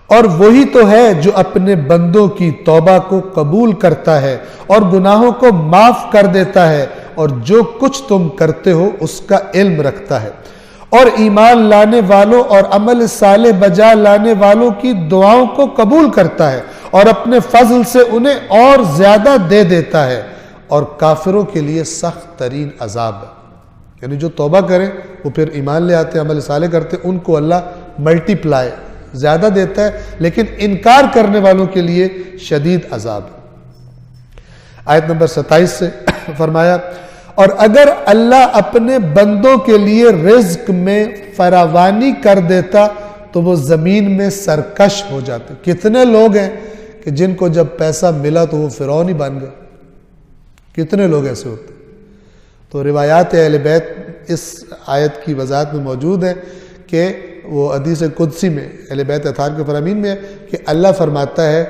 اور وہی تو ہے جو اپنے بندوں کی توبہ کو قبول کرتا ہے اور گناہوں کو معاف کر دیتا ہے، اور جو کچھ تم کرتے ہو اس کا علم رکھتا ہے. اور ایمان لانے والوں اور عمل صالح بجا لانے والوں کی دعاؤں کو قبول کرتا ہے اور اپنے فضل سے انہیں اور زیادہ دے دیتا ہے. اور کافروں کے لیے سخت ترین عذاب ہے. یعنی جو توبہ کریں وہ پھر ایمان لے آتے ہیں، عمل صالح کرتے ہیں، ان کو اللہ ملٹی پلائی زیادہ دیتا ہے، لیکن انکار کرنے والوں کے لیے شدید عذاب ہے. آیت نمبر 27 سے فرمایا اور اگر اللہ اپنے بندوں کے لیے رزق میں فراوانی کر دیتا تو وہ زمین میں سرکش ہو جاتے. کتنے لوگ ہیں کہ جن کو جب پیسہ ملا تو وہ فرعون ہی بن گئے. کتنے لوگ ایسے ہوتے ہیں. تو روایات اہل بیت اس آیت کی وضاحت میں موجود ہے کہ وہ حدیث قدسی میں اہل بیت اطہار کے فرامین میں ہے کہ اللہ فرماتا ہے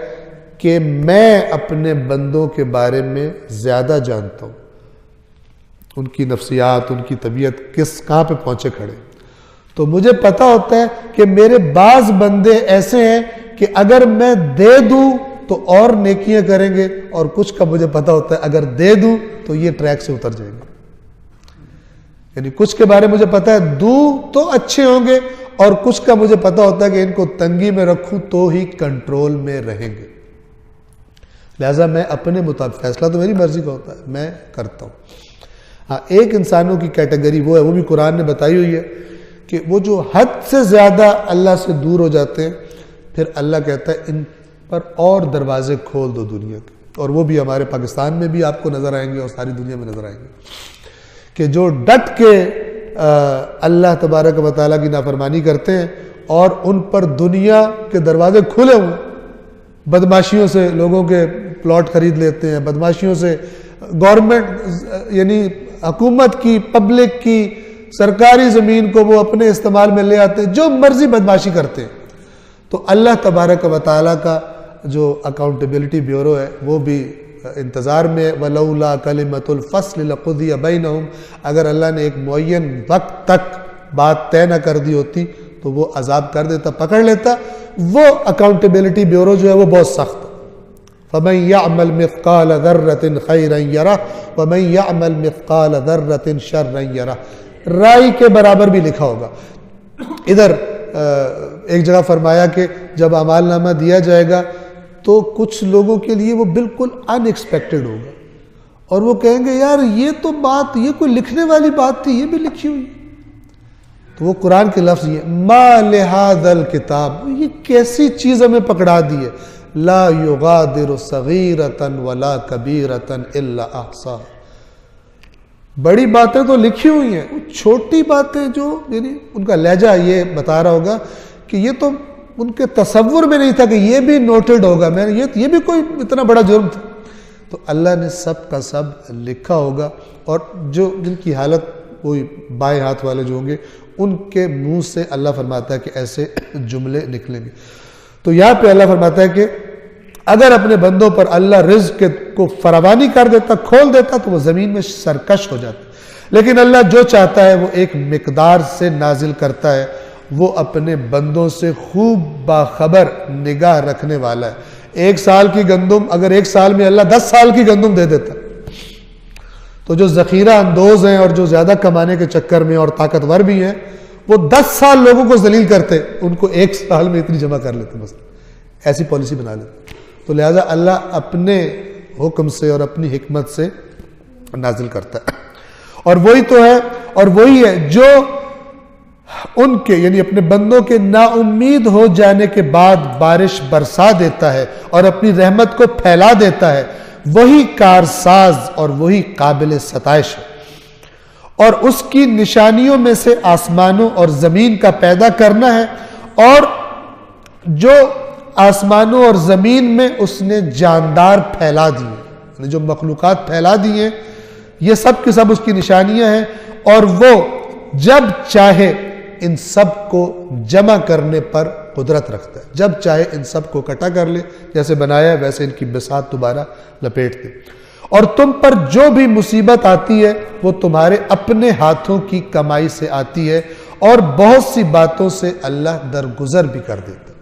کہ میں اپنے بندوں کے بارے میں زیادہ جانتا ہوں، ان کی نفسیات، ان کی طبیعت کہاں پہ پہنچے کھڑے. تو مجھے پتا ہوتا ہے کہ میرے بعض بندے ایسے ہیں کہ اگر میں دے دوں تو اور نیکیاں کریں گے، اور کچھ کا مجھے پتا ہوتا ہے اگر دے دوں تو یہ ٹریک سے اتر جائیں گے. یعنی کچھ کے بارے مجھے پتا ہے دوں تو اچھے ہوں گے، اور کچھ کا مجھے پتا ہوتا ہے کہ ان کو تنگی میں رکھوں تو ہی کنٹرول میں رہیں گے. لہذا میں اپنے مطابق، فیصلہ تو میری مرضی کا ہوتا ہے، میں کرتا ہوں. ہاں ایک انسانوں کی کیٹیگری وہ ہے، وہ بھی قرآن نے بتائی ہوئی ہے کہ وہ جو حد سے زیادہ اللہ سے دور ہو جاتے ہیں، پھر اللہ کہتا ہے ان پر اور دروازے کھول دو دنیا کے. اور وہ بھی ہمارے پاکستان میں بھی آپ کو نظر آئیں گے اور ساری دنیا میں نظر آئیں گے کہ جو ڈٹ کے اللہ تبارک و تعالیٰ کی نافرمانی کرتے ہیں اور ان پر دنیا کے دروازے کھلے ہوئے، بدماشیوں سے لوگوں کے پلاٹ خرید لیتے ہیں، بدماشیوں سے گورنمنٹ یعنی حکومت کی، پبلک کی، سرکاری زمین کو وہ اپنے استعمال میں لے آتے ہیں، جو مرضی بدماشی کرتے ہیں. تو اللہ تبارک و تعالیٰ کا جو اکاؤنٹیبلٹی بیورو ہے وہ بھی انتظار میں. وَلَوْلَا كَلِمَةُ الْفَصْلِ لَقُضِيَ بَيْنَهُمْ، اگر اللہ نے ایک معین وقت تک بات طے نہ کر دی ہوتی تو وہ عذاب کر دیتا، پکڑ لیتا. وہ اکاؤنٹیبلٹی بیورو جو ہے وہ بہت سخت ہے. فَمَنْ يَعْمَلْ مِثْقَالَ ذَرَّةٍ خَيْرًا يَرَهُ وَمَنْ يَعْمَلْ مِثْقَالَ ذَرَّةٍ شَرًّا يَرَهُ. رائی کے برابر بھی لکھا ہوگا۔ ادھر ایک جگہ فرمایا کہ جب اعمال نامہ دیا جائے گا تو کچھ لوگوں کے لیے وہ بالکل ان ایکسپیکٹڈ ہوگا، اور وہ کہیں گے یار یہ تو بات، یہ کوئی لکھنے والی بات تھی، یہ بھی لکھی ہوئی۔ تو وہ قرآن کے لفظ یہ ما لہذا الکتاب، یہ کیسی چیز ہمیں پکڑا دی ہے، لا یغادر صغیرۃ ولا کبیرۃ الا احصاها، بڑی باتیں تو لکھی ہوئی ہیں، چھوٹی باتیں جو، یعنی ان کا لہجہ یہ بتا رہا ہوگا کہ یہ تو ان کے تصور میں نہیں تھا کہ یہ بھی نوٹڈ ہوگا، میں یہ بھی کوئی اتنا بڑا جرم تھا۔ تو اللہ نے سب کا سب لکھا ہوگا، اور جن کی حالت وہی بائیں ہاتھ والے جو ہوں گے ان کے منہ سے اللہ فرماتا ہے کہ ایسے جملے نکلیں گے۔ تو یہاں پہ اللہ فرماتا ہے کہ اگر اپنے بندوں پر اللہ رزق کو فراوانی کر دیتا، کھول دیتا، تو وہ زمین میں سرکش ہو جاتا، لیکن اللہ جو چاہتا ہے وہ ایک مقدار سے نازل کرتا ہے، وہ اپنے بندوں سے خوب باخبر نگاہ رکھنے والا ہے۔ 1 سال کی گندم اگر 1 سال میں اللہ 10 سال کی گندم دے دیتا، تو جو ذخیرہ اندوز ہیں اور جو زیادہ کمانے کے چکر میں اور طاقتور بھی ہیں، وہ 10 سال لوگوں کو ذلیل کرتے، ان کو 1 سال میں اتنی جمع کر لیتے، مثلا ایسی پالیسی بنا لیتے۔ تو لہٰذا اللہ اپنے حکم سے اور اپنی حکمت سے نازل کرتا ہے، اور وہی تو ہے، اور وہی ہے جو ان کے یعنی اپنے بندوں کے نا امید ہو جانے کے بعد بارش برسا دیتا ہے اور اپنی رحمت کو پھیلا دیتا ہے، وہی کارساز اور وہی قابل ستائش ہے۔ اور اس کی نشانیوں میں سے آسمانوں اور زمین کا پیدا کرنا ہے، اور جو آسمانوں اور زمین میں اس نے جاندار پھیلا دی ہیں، یعنی جو مخلوقات پھیلا دی ہیں، یہ سب کی سب اس کی نشانیاں ہیں، اور وہ جب چاہے ان سب کو جمع کرنے پر قدرت رکھتا ہے، جب چاہے ان سب کو اکٹھا کر لے، جیسے بنایا ہے ویسے ان کی بساط دوبارہ لپیٹ دے۔ اور تم پر جو بھی مصیبت آتی ہے وہ تمہارے اپنے ہاتھوں کی کمائی سے آتی ہے، اور بہت سی باتوں سے اللہ درگزر بھی کر دیتا ہے۔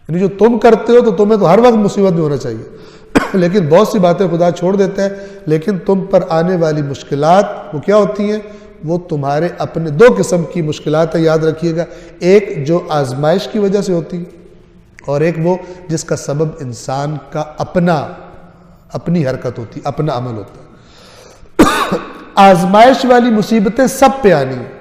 یعنی جو تم کرتے ہو تو تمہیں تو ہر وقت مصیبت میں ہونا چاہیے، لیکن بہت سی باتیں خدا چھوڑ دیتا ہے، لیکن تم پر آنے والی مشکلات وہ کیا ہوتی ہیں؟ وہ تمہارے اپنے 2 قسم کی مشکلات ہے، یاد رکھیے گا، ایک جو آزمائش کی وجہ سے ہوتی ہے، اور ایک وہ جس کا سبب انسان کا اپنی حرکت ہوتی ہے، اپنا عمل ہوتا ہے۔ آزمائش والی مصیبتیں سب پہ آنی ہیں،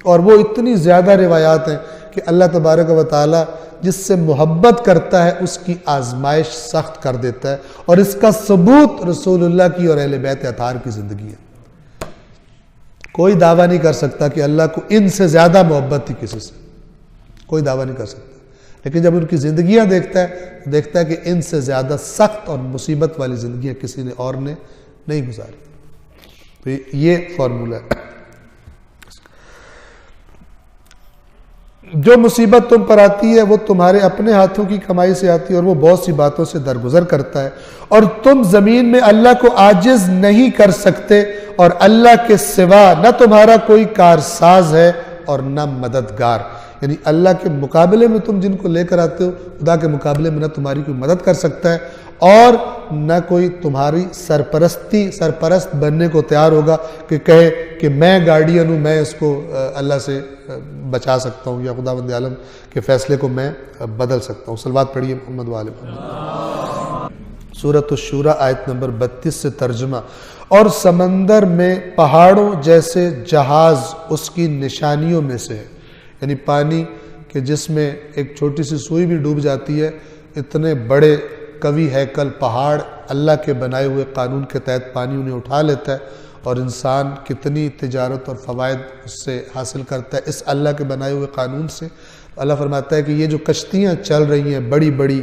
اور وہ اتنی زیادہ روایات ہیں کہ اللہ تبارک و تعالی جس سے محبت کرتا ہے اس کی آزمائش سخت کر دیتا ہے، اور اس کا ثبوت رسول اللہ کی اور اہل بیت اطہار کی زندگی ہے۔ کوئی دعویٰ نہیں کر سکتا کہ اللہ کو ان سے زیادہ محبت تھی کسی سے، کوئی دعویٰ نہیں کر سکتا، لیکن جب ان کی زندگیاں دیکھتا ہے کہ ان سے زیادہ سخت اور مصیبت والی زندگیاں کسی نے اور نے نہیں گزاری۔ تو یہ فارمولہ ہے۔ جو مصیبت تم پر آتی ہے وہ تمہارے اپنے ہاتھوں کی کمائی سے آتی ہے، اور وہ بہت سی باتوں سے درگزر کرتا ہے، اور تم زمین میں اللہ کو عاجز نہیں کر سکتے، اور اللہ کے سوا نہ تمہارا کوئی کارساز ہے اور نہ مددگار۔ یعنی اللہ کے مقابلے میں تم جن کو لے کر آتے ہو، خدا کے مقابلے میں نہ تمہاری کوئی مدد کر سکتا ہے، اور نہ کوئی تمہاری سرپرست بننے کو تیار ہوگا کہ کہے کہ میں گارڈین ہوں، میں اس کو اللہ سے بچا سکتا ہوں، یا خداوند عالم کے فیصلے کو میں بدل سکتا ہوں۔ صلوات پڑھیے محمد و آل محمد۔ سورۃ الشورى آیت نمبر 32 سے ترجمہ۔ اور سمندر میں پہاڑوں جیسے جہاز اس کی نشانیوں میں سے ہے، یعنی پانی کہ جس میں ایک چھوٹی سی سوئی بھی ڈوب جاتی ہے، اتنے بڑے قوی ہیکل پہاڑ اللہ کے بنائے ہوئے قانون کے تحت پانی انہیں اٹھا لیتا ہے، اور انسان کتنی تجارت اور فوائد اس سے حاصل کرتا ہے اس اللہ کے بنائے ہوئے قانون سے۔ اللہ فرماتا ہے کہ یہ جو کشتیاں چل رہی ہیں بڑی بڑی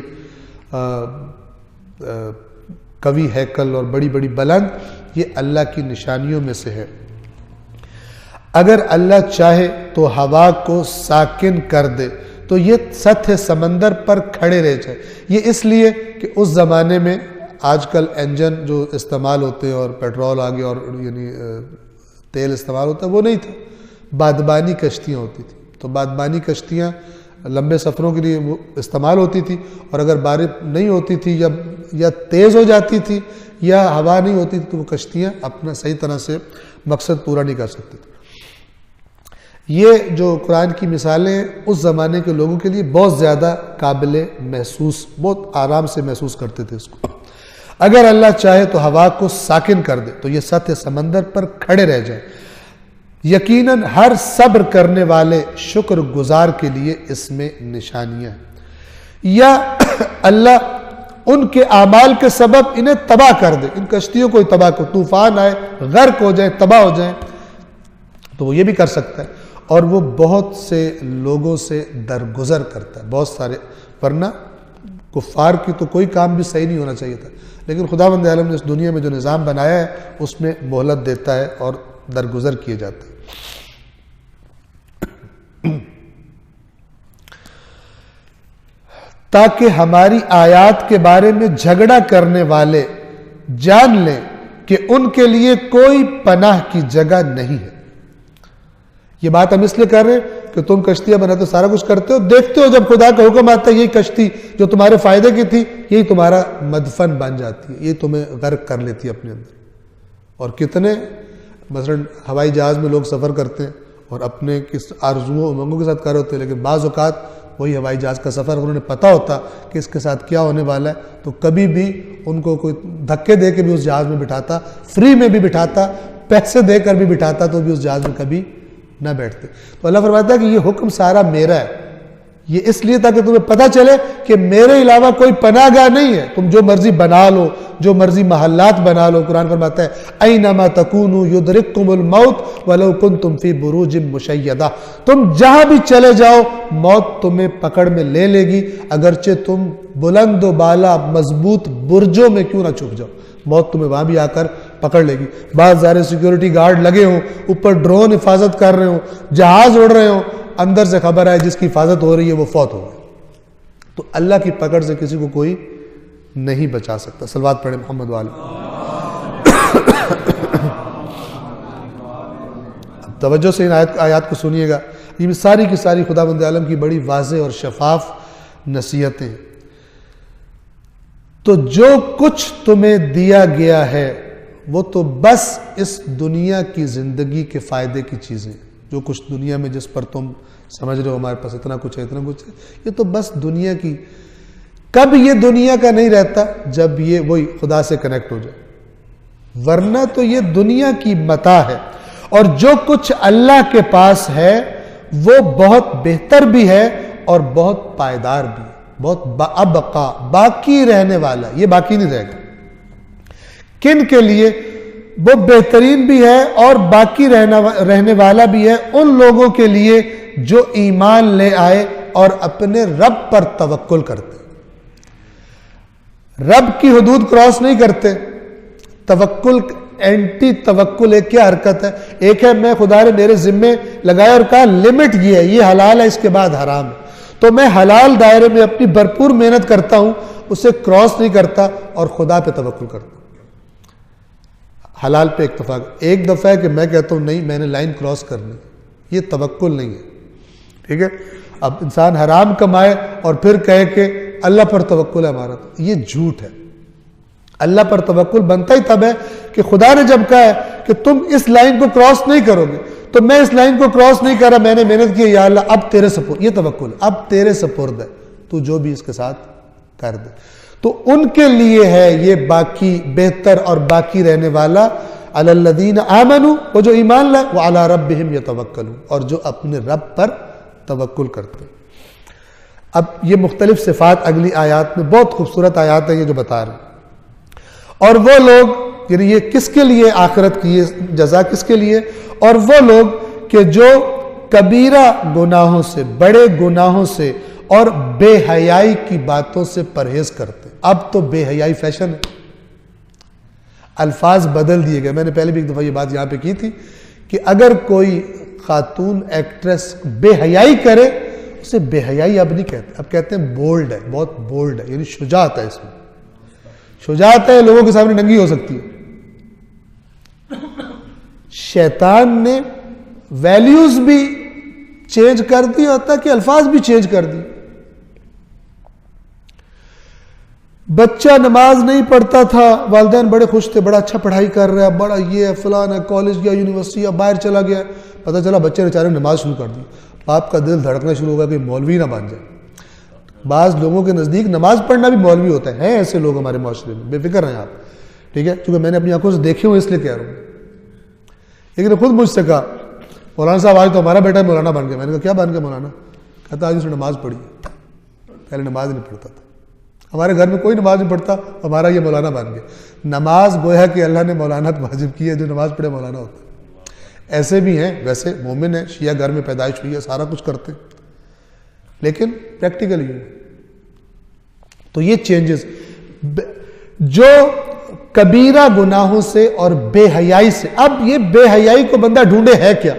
قوی ہیکل اور بڑی بڑی بلند، یہ اللہ کی نشانیوں میں سے ہے۔ اگر اللہ چاہے تو ہوا کو ساکن کر دے تو یہ سطح سمندر پر کھڑے رہ جائے۔ یہ اس لیے کہ اس زمانے میں آج کل انجن جو استعمال ہوتے ہیں اور پیٹرول آگے اور یعنی تیل استعمال ہوتا ہے وہ نہیں تھا، بادبانی کشتیاں ہوتی تھیں۔ تو بادبانی کشتیاں لمبے سفروں کے لیے وہ استعمال ہوتی تھی، اور اگر بارش نہیں ہوتی تھی یا تیز ہو جاتی تھی یا ہوا نہیں ہوتی تو وہ کشتیاں اپنا صحیح طرح سے مقصد پورا نہیں کر سکتی تھے۔ یہ جو قرآن کی مثالیں اس زمانے کے لوگوں کے لیے بہت زیادہ قابل محسوس، بہت آرام سے محسوس کرتے تھے اس کو۔ اگر اللہ چاہے تو ہوا کو ساکن کر دے تو یہ سطح سمندر پر کھڑے رہ جائیں۔ یقیناً ہر صبر کرنے والے شکر گزار کے لیے اس میں نشانیاں ہیں۔ یا اللہ ان کے اعمال کے سبب انہیں تباہ کر دے، ان کشتیوں کو تباہ کر، طوفان آئے، غرق ہو جائیں، تباہ ہو جائیں، تو وہ یہ بھی کر سکتا ہے۔ اور وہ بہت سے لوگوں سے درگزر کرتا ہے، بہت سارے، ورنہ کفار کی تو کوئی کام بھی صحیح نہیں ہونا چاہیے تھا، لیکن خداوند عالم نے اس دنیا میں جو نظام بنایا ہے اس میں مہلت دیتا ہے اور درگزر کیے جاتے ہیں۔ تاکہ ہماری آیات کے بارے میں جھگڑا کرنے والے جان لیں کہ ان کے لیے کوئی پناہ کی جگہ نہیں ہے۔ یہ بات ہم اس لیے کر رہے ہیں کہ تم کشتیاں بناتے ہو، سارا کچھ کرتے ہو، دیکھتے ہو جب خدا کا حکم آتا ہے یہی کشتی جو تمہارے فائدے کی تھی یہی تمہارا مدفن بن جاتی ہے، یہ تمہیں غرق کر لیتی ہے اپنے اندر۔ اور کتنے مثلاً ہوائی جہاز میں لوگ سفر کرتے ہیں اور اپنے کس آرزوؤں امنگوں کے ساتھ کر رہے ہوتے ہیں، لیکن بعض اوقات وہی ہوائی جہاز کا سفر انہوں نے پتہ ہوتا کہ اس کے ساتھ کیا ہونے والا ہے تو کبھی بھی ان کو کوئی دھکے دے کے بھی اس جہاز میں بٹھاتا، فری میں بھی بٹھاتا، پیسے دے کر بھی بٹھاتا تو بھی اس جہاز میں کبھی نہ بیٹھتے۔ تو اللہ فرماتا ہے کہ یہ حکم سارا میرا ہے، یہ اس لیے تاکہ تمہیں پتہ چلے کہ میرے علاوہ کوئی پناہ گاہ نہیں ہے، تم جو مرضی بنا لو، جو مرضی محلات بنا لو۔ قرآن فرماتا ہے اینما تکونوا یدرککم الموت ولو کنتم فی بروج مشیدہ، تم جہاں بھی چلے جاؤ موت تمہیں پکڑ میں لے لے گی، اگرچہ تم بلند و بالا مضبوط برجوں میں کیوں نہ چھپ جاؤ، موت تمہیں وہاں بھی آ کر پکڑ لے گی۔ بعض سارے سیکیورٹی گارڈ لگے ہوں، اوپر ڈرون حفاظت کر رہے ہوں، جہاز اڑ رہے ہوں، اندر سے خبر آئے جس کی حفاظت ہو رہی ہے وہ فوت ہو گئی۔ تو اللہ کی پکڑ سے کسی کو کوئی نہیں بچا سکتا۔ صلوات پڑھیں محمد والے۔ توجہ سے ان آیات کو سنیے گا، یہ ساری کی ساری خداوند عالم کی بڑی واضح اور شفاف نصیحتیں ہیں۔ تو جو کچھ تمہیں دیا گیا ہے وہ تو بس اس دنیا کی زندگی کے فائدے کی چیزیں، جو کچھ دنیا میں جس پر تم سمجھ رہے ہو ہمارے پاس اتنا کچھ ہے اتنا کچھ ہے، یہ تو بس دنیا کی، کب یہ دنیا کا نہیں رہتا جب یہ وہی خدا سے کنیکٹ ہو جائے، ورنہ تو یہ دنیا کی متاع ہے۔ اور جو کچھ اللہ کے پاس ہے وہ بہت بہتر بھی ہے اور بہت پائیدار بھی ہے، بہت ابقا، باقی رہنے والا، یہ باقی نہیں رہے گا۔ کن کے لیے؟ وہ بہترین بھی ہے اور باقی رہنے والا بھی ہے ان لوگوں کے لیے جو ایمان لے آئے اور اپنے رب پر توکل کرتے، رب کی حدود کراس نہیں کرتے۔ توکل، اینٹی توکل ایک کیا حرکت ہے؟ ایک ہے میں خدا نے میرے ذمے لگایا اور کہا لمٹ یہ ہے، یہ حلال ہے اس کے بعد حرام ہے، تو میں حلال دائرے میں اپنی بھرپور محنت کرتا ہوں، اسے کراس نہیں کرتا اور خدا پہ توکل کرتا ہوں۔ حلال پہ اتفاق، ایک دفعہ ہے کہ میں کہتا ہوں نہیں میں نے لائن کراس کرنی، یہ توکل نہیں ہے، ٹھیک ہے؟ اب انسان حرام کمائے اور پھر کہے کہ اللہ پر توکل ہے ہمارا، یہ جھوٹ ہے۔ اللہ پر توکل بنتا ہی تب ہے کہ خدا نے جب کہا ہے کہ تم اس لائن کو کراس نہیں کرو گے، تو میں اس لائن کو کراس نہیں کر رہا، میں نے محنت کی، یا اللہ اب تیرے سپرد، یہ توکل ہے، اب تیرے سپرد ہے، تو جو بھی اس کے ساتھ کر دے۔ تو ان کے لیے ہے یہ باقی، بہتر اور باقی رہنے والا، علی الذین آمنوا، وہ جو ایمان لائے، وعلی ربہم یتوکلون، اور جو اپنے رب پر توکل کرتے۔ اب یہ مختلف صفات اگلی آیات میں، بہت خوبصورت آیات ہیں یہ جو بتا رہے ہیں۔ اور وہ لوگ، یعنی یہ کس کے لیے آخرت کی یہ جزا کس کے لیے؟ اور وہ لوگ کہ جو کبیرہ گناہوں سے، بڑے گناہوں سے اور بے حیائی کی باتوں سے پرہیز کرتے۔ اب تو بے حیائی فیشن ہے، الفاظ بدل دیے گئے۔ میں نے پہلے بھی ایک دفعہ یہ بات یہاں پہ کی تھی کہ اگر کوئی خاتون ایکٹریس بے حیائی کرے اسے بے حیائی اب نہیں کہتے، اب کہتے ہیں بولڈ ہے، بہت بولڈ ہے، یعنی شجاعت ہے، اس میں شجاعت ہے، لوگوں کے سامنے ننگی ہو سکتی ہے۔ شیطان نے ویلیوز بھی چینج کر دی، ہوتا کہ الفاظ بھی چینج کر دی۔ بچہ نماز نہیں پڑھتا تھا، والدین بڑے خوش تھے، بڑا اچھا پڑھائی کر رہا ہے، بڑا یہ ہے فلان ہے، کالج گیا، یونیورسٹی یا باہر چلا گیا، پتہ چلا بچے نے نماز شروع کر دی، باپ کا دل دھڑکنا شروع ہوگا کہ مولوی نہ بن جائے۔ بعض لوگوں کے نزدیک نماز پڑھنا بھی مولوی ہوتا ہے، ایسے لوگ ہمارے معاشرے میں، بے فکر ہیں آپ، ٹھیک ہے، کیونکہ میں نے اپنی آنکھوں سے دیکھے ہوئے اس لیے کہہ رہا ہوں۔ لیکن خود مجھ سے کہا مولانا صاحب آج تو ہمارا بیٹا مولانا بن گیا۔ میں نے کہا کیا بن گیا مولانا؟ کہتا آج اس نے نماز پڑھی، پہلے نماز نہیں پڑھتا تھا، ہمارے گھر میں کوئی نماز نہیں پڑھتا، ہمارا یہ مولانا بن گیا۔ نماز گویا کہ اللہ نے مولانا واجب کی ہے، جو نماز پڑھے مولانا ہوتا ہے۔ ایسے بھی ہیں، ویسے مومن ہیں، شیعہ گھر میں پیدائش ہوئی ہے، سارا کچھ کرتے، لیکن پریکٹیکل ہی ہے۔ تو یہ چینجز جو کبیرہ گناہوں سے اور بے حیائی سے، اب یہ بے حیائی کو بندہ ڈھونڈے ہے کیا؟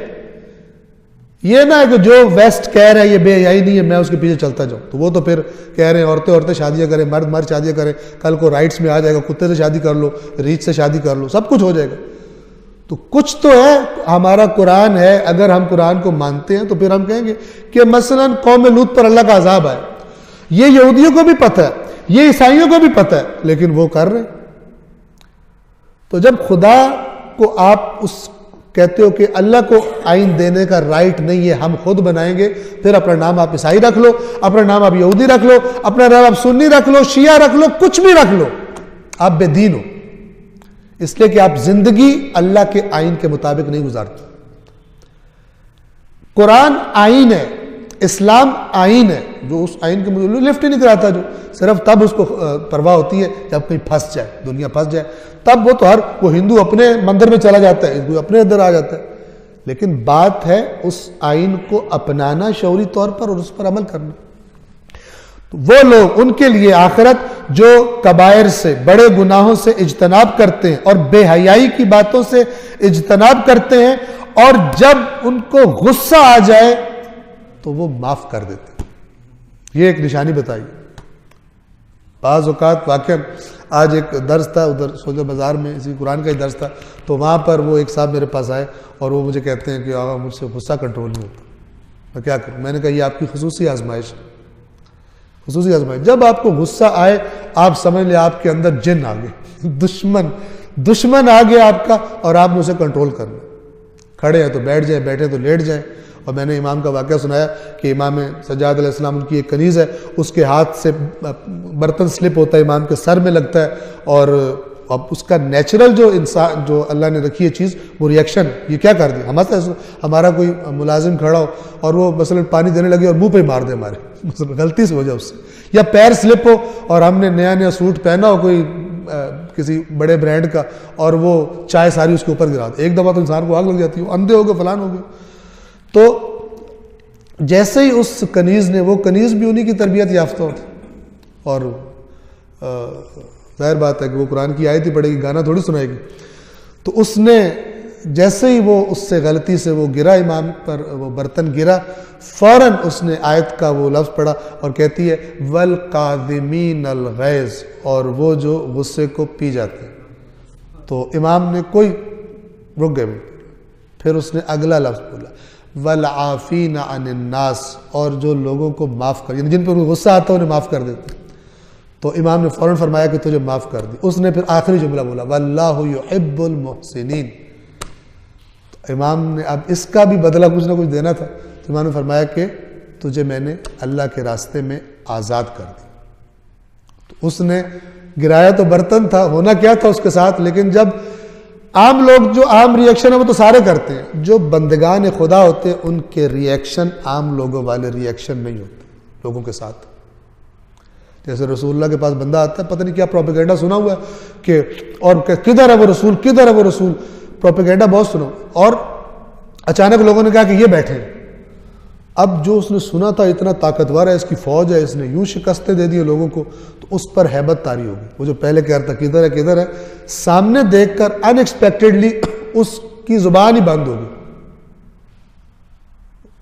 یہ نہ ہے کہ جو ویسٹ کہہ رہا ہے یہ بے حیائی نہیں ہے میں اس کے پیچھے چلتا جاؤں، تو وہ تو پھر کہہ رہے ہیں عورتیں شادیاں کریں، مرد شادیاں کریں، کل کو رائٹس میں آ جائے گا کتے سے شادی کر لو، ریچھ سے شادی کر لو، سب کچھ ہو جائے گا۔ تو کچھ تو ہے، ہمارا قرآن ہے، اگر ہم قرآن کو مانتے ہیں تو پھر ہم کہیں گے کہ مثلا قوم لوط پر اللہ کا عذاب آئے، یہ یہودیوں کو بھی پتہ ہے، یہ عیسائیوں کو بھی پتہ ہے، لیکن وہ کر رہے ہیں۔ تو جب خدا کو آپ اس کہتے ہو کہ اللہ کو آئین دینے کا رائٹ نہیں ہے، ہم خود بنائیں گے، پھر اپنا نام آپ عیسائی رکھ لو، اپنا نام آپ یہودی رکھ لو، اپنا نام آپ سنی رکھ لو، شیعہ رکھ لو، کچھ بھی رکھ لو، آپ بے دین ہو، اس لیے کہ آپ زندگی اللہ کے آئین کے مطابق نہیں گزارتے۔ قرآن آئین ہے، اسلام آئین ہے، جو اس آئین کے مطابق لفٹ ہی نہیں کراتا، جو صرف تب اس کو پرواہ ہوتی ہے جب کہیں پھنس جائے، دنیا پھنس جائے، تب وہ تو وہ ہندو اپنے مندر میں چلا جاتا ہے، ہندو اپنے اندر آ جاتا ہے، لیکن بات ہے اس آئین کو اپنانا شعوری طور پر اور اس پر عمل کرنا۔ تو وہ لوگ، ان کے لیے آخرت جو کبائر سے، بڑے گناہوں سے اجتناب کرتے ہیں اور بے حیائی کی باتوں سے اجتناب کرتے ہیں، اور جب ان کو غصہ آ جائے تو وہ معاف کر دیتے ہیں۔ یہ ایک نشانی بتائی۔ بعض اوقات واقعہ آج ایک درس تھا ادھر سوجا بازار میں، اسی قرآن کا ہی درس تھا، تو وہاں پر وہ ایک صاحب میرے پاس آئے اور وہ مجھے کہتے ہیں کہ آقا مجھ سے غصہ کنٹرول نہیں ہوتا، میں کیا کروں؟ میں نے کہا یہ آپ کی خصوصی آزمائش ہے، خصوصی آزمائش۔ جب آپ کو غصہ آئے آپ سمجھ لیں آپ کے اندر جن آ گئے، دشمن آ گیا آپ کا، اور آپ نے اسے کنٹرول کرنا۔ کھڑے ہیں تو بیٹھ جائیں، بیٹھے تو لیٹ جائیں۔ اور میں نے امام کا واقعہ سنایا کہ امام سجاد علیہ السلام، ان کی ایک کنیز ہے، اس کے ہاتھ سے برتن سلپ ہوتا ہے، امام کے سر میں لگتا ہے، اور اب اس کا نیچرل جو انسان، جو اللہ نے رکھی ہے چیز، وہ ریئیکشن، یہ کیا کر دیا؟ ہمارا کوئی ملازم کھڑا ہو اور وہ مثلا پانی دینے لگے اور منہ پہ مار دے ہمارے، مثلا غلطی سے ہو جائے اس سے، یا پیر سلپ ہو اور ہم نے نیا سوٹ پہنا ہو کوئی کسی بڑے برانڈ کا، اور وہ چائے ساری اس کے اوپر گرا دے، ایک دفعہ تو انسان کو آگ لگ جاتی ہے، وہ اندھے ہو گئے، فلان ہو گئے۔ تو جیسے ہی اس کنیز نے، وہ کنیز بھی انہی کی تربیت یافتہ ہوتی، اور ظاہر بات ہے کہ وہ قرآن کی آیت ہی پڑھے گی، گانا تھوڑی سنائے گی، تو اس نے جیسے ہی وہ اس سے غلطی سے وہ گرا، امام پر وہ برتن گرا، فوراً اس نے آیت کا وہ لفظ پڑھا اور کہتی ہے وَالْقَاذِمِينَ الْغَيْظَ، اور وہ جو غصے کو پی جاتے ہیں۔ تو امام نے کوئی رک گئے، پھر اس نے اگلا لفظ بولا وَالْعَافِينَ عَنِ النَّاسِ، اور جو لوگوں کو معاف کر، یعنی جن پر غصہ آتا ہے انہیں معاف کر دیتے۔ تو امام نے فوراً فرمایا کہ تجھے معاف کر دی۔ اس نے پھر آخری جملہ بولا وَاللَّهُ يُحِبُّ الْمُحْسِنِينَ۔ امام نے اب اس کا بھی بدلہ کچھ نہ کچھ دینا تھا، تو امام نے فرمایا کہ تجھے میں نے اللہ کے راستے میں آزاد کر دی۔ تو اس نے گرایا تو برتن تھا، ہونا کیا تھا اس کے ساتھ، لیکن جب عام لوگ، جو عام ریئیکشن ہے وہ تو سارے کرتے ہیں، جو بندگان خدا ہوتے ہیں ان کے ریئیکشن عام لوگوں والے ریئیکشن نہیں ہوتے لوگوں کے ساتھ۔ جیسے رسول اللہ کے پاس بندہ آتا ہے، پتہ نہیں کیا پروپیگنڈا سنا ہوا ہے کہ، اور کدھر ہے وہ رسول، کدھر ہے وہ رسول، پروپیگنڈا بہت سنا، اور اچانک لوگوں نے کہا کہ یہ بیٹھے ہیں۔ اب جو اس نے سنا تھا اتنا طاقتور ہے، اس کی فوج ہے، اس نے یوں شکستیں دے دی لوگوں کو، تو اس پر ہیبت طاری ہوگی۔ وہ جو پہلے کہہ رہا تھا کدھر ہے، سامنے دیکھ کر ان ایکسپیکٹڈلی اس کی زبان ہی بند ہوگی،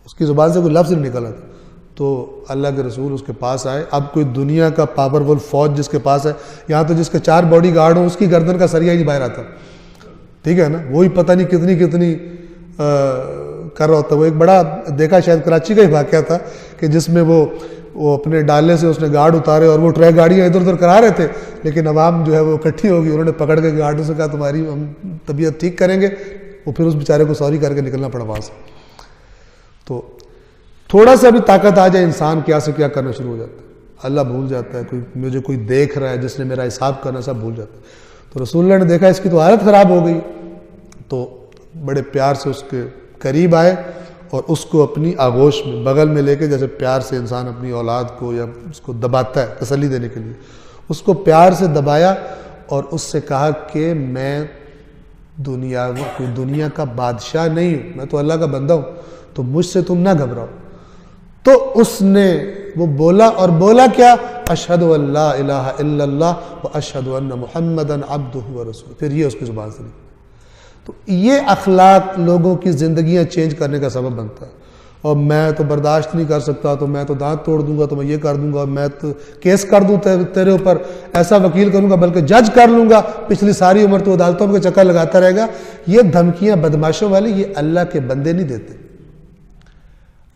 اس کی زبان سے کوئی لفظ نہیں نکلا تھا۔ تو اللہ کے رسول اس کے پاس آئے۔ اب کوئی دنیا کا پاورفل فوج جس کے پاس ہے، یہاں تو جس کے 4 باڈی گارڈ ہوں اس کی گردن کا سریا ہی نہیں باہر آتا، ٹھیک ہے نا، وہی پتہ نہیں کتنی کر رہا ہوتا۔ وہ ایک بڑا دیکھا، شاید کراچی کا ہی واقعہ تھا، کہ جس میں وہ وہ اپنے ڈالے سے اس نے گارڈ اتارے اور وہ ٹرک گاڑیاں ادھر ادھر کرا رہے تھے، لیکن عوام جو ہے وہ اکٹھی ہوگی، انہوں نے پکڑ کے گارڈوں سے کہا تمہاری ہم طبیعت ٹھیک کریں گے، وہ پھر اس بیچارے کو سوری کر کے نکلنا پڑا وہاں سے۔ تو تھوڑا سا بھی طاقت آ جائے انسان کیا سے کیا کرنا شروع ہو جاتا ہے، اللہ بھول جاتا ہے، مجھے کوئی دیکھ رہا ہے جس نے میرا حساب کرنا سب بھول جاتا ہے۔ تو رسول اللہ نے دیکھا اس کی تو حالت خراب ہو گئی، تو بڑے پیار سے اس کے قریب آئے اور اس کو اپنی آغوش میں بغل میں لے کے، جیسے پیار سے انسان اپنی اولاد کو یا اس کو دباتا ہے تسلی دینے کے لیے، اس کو پیار سے دبایا اور اس سے کہا کہ میں کوئی دنیا کا بادشاہ نہیں ہوں، میں تو اللہ کا بندہ ہوں، تو مجھ سے تم نہ گھبراؤ۔ تو اس نے وہ بولا، اور بولا کیا؟ اشہد ان لا الہ الا اللہ واشہد ان محمدا عبدہ ورسولہ، پھر یہ اس کی زبان سے نکلا۔ تو یہ اخلاق لوگوں کی زندگیاں چینج کرنے کا سبب بنتا ہے۔ اور میں تو برداشت نہیں کر سکتا، تو میں تو دانت توڑ دوں گا، تو میں یہ کر دوں گا، میں تو کیس کر دوں تیرے اوپر، ایسا وکیل کروں گا، بلکہ جج کر لوں گا، پچھلی ساری عمر تو عدالتوں میں چکر لگاتا رہے گا۔ یہ دھمکیاں بدماشوں والی یہ اللہ کے بندے نہیں دیتے۔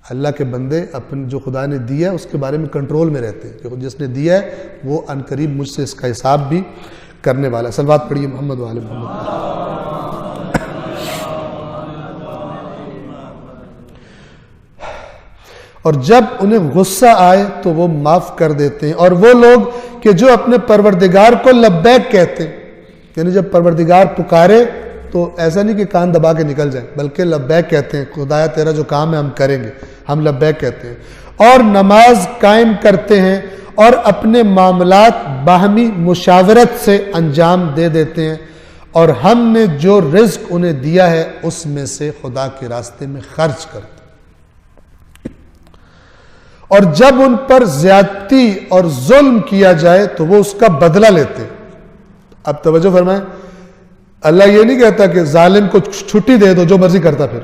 اللہ کے بندے اپنے جو خدا نے دیا ہے اس کے بارے میں کنٹرول میں رہتے ہیں، کہ جس نے دیا ہے وہ عنقریب مجھ سے اس کا حساب بھی کرنے والا ہے۔ صلوات پڑھیے محمد و آل محمد۔ اور جب انہیں غصہ آئے تو وہ معاف کر دیتے ہیں، اور وہ لوگ کہ جو اپنے پروردگار کو لبیک کہتے ہیں، یعنی جب پروردگار پکارے تو ایسا نہیں کہ کان دبا کے نکل جائیں، بلکہ لبیک کہتے ہیں، خدایا تیرا جو کام ہے ہم کریں گے، ہم لبیک کہتے ہیں، اور نماز قائم کرتے ہیں اور اپنے معاملات باہمی مشاورت سے انجام دے دیتے ہیں، اور ہم نے جو رزق انہیں دیا ہے اس میں سے خدا کے راستے میں خرچ کرتے ہیں، اور جب ان پر زیادتی اور ظلم کیا جائے تو وہ اس کا بدلہ لیتے ہیں۔ اب توجہ فرمائیں، اللہ یہ نہیں کہتا کہ ظالم کو چھٹی دے دو جو مرضی کرتا، پھر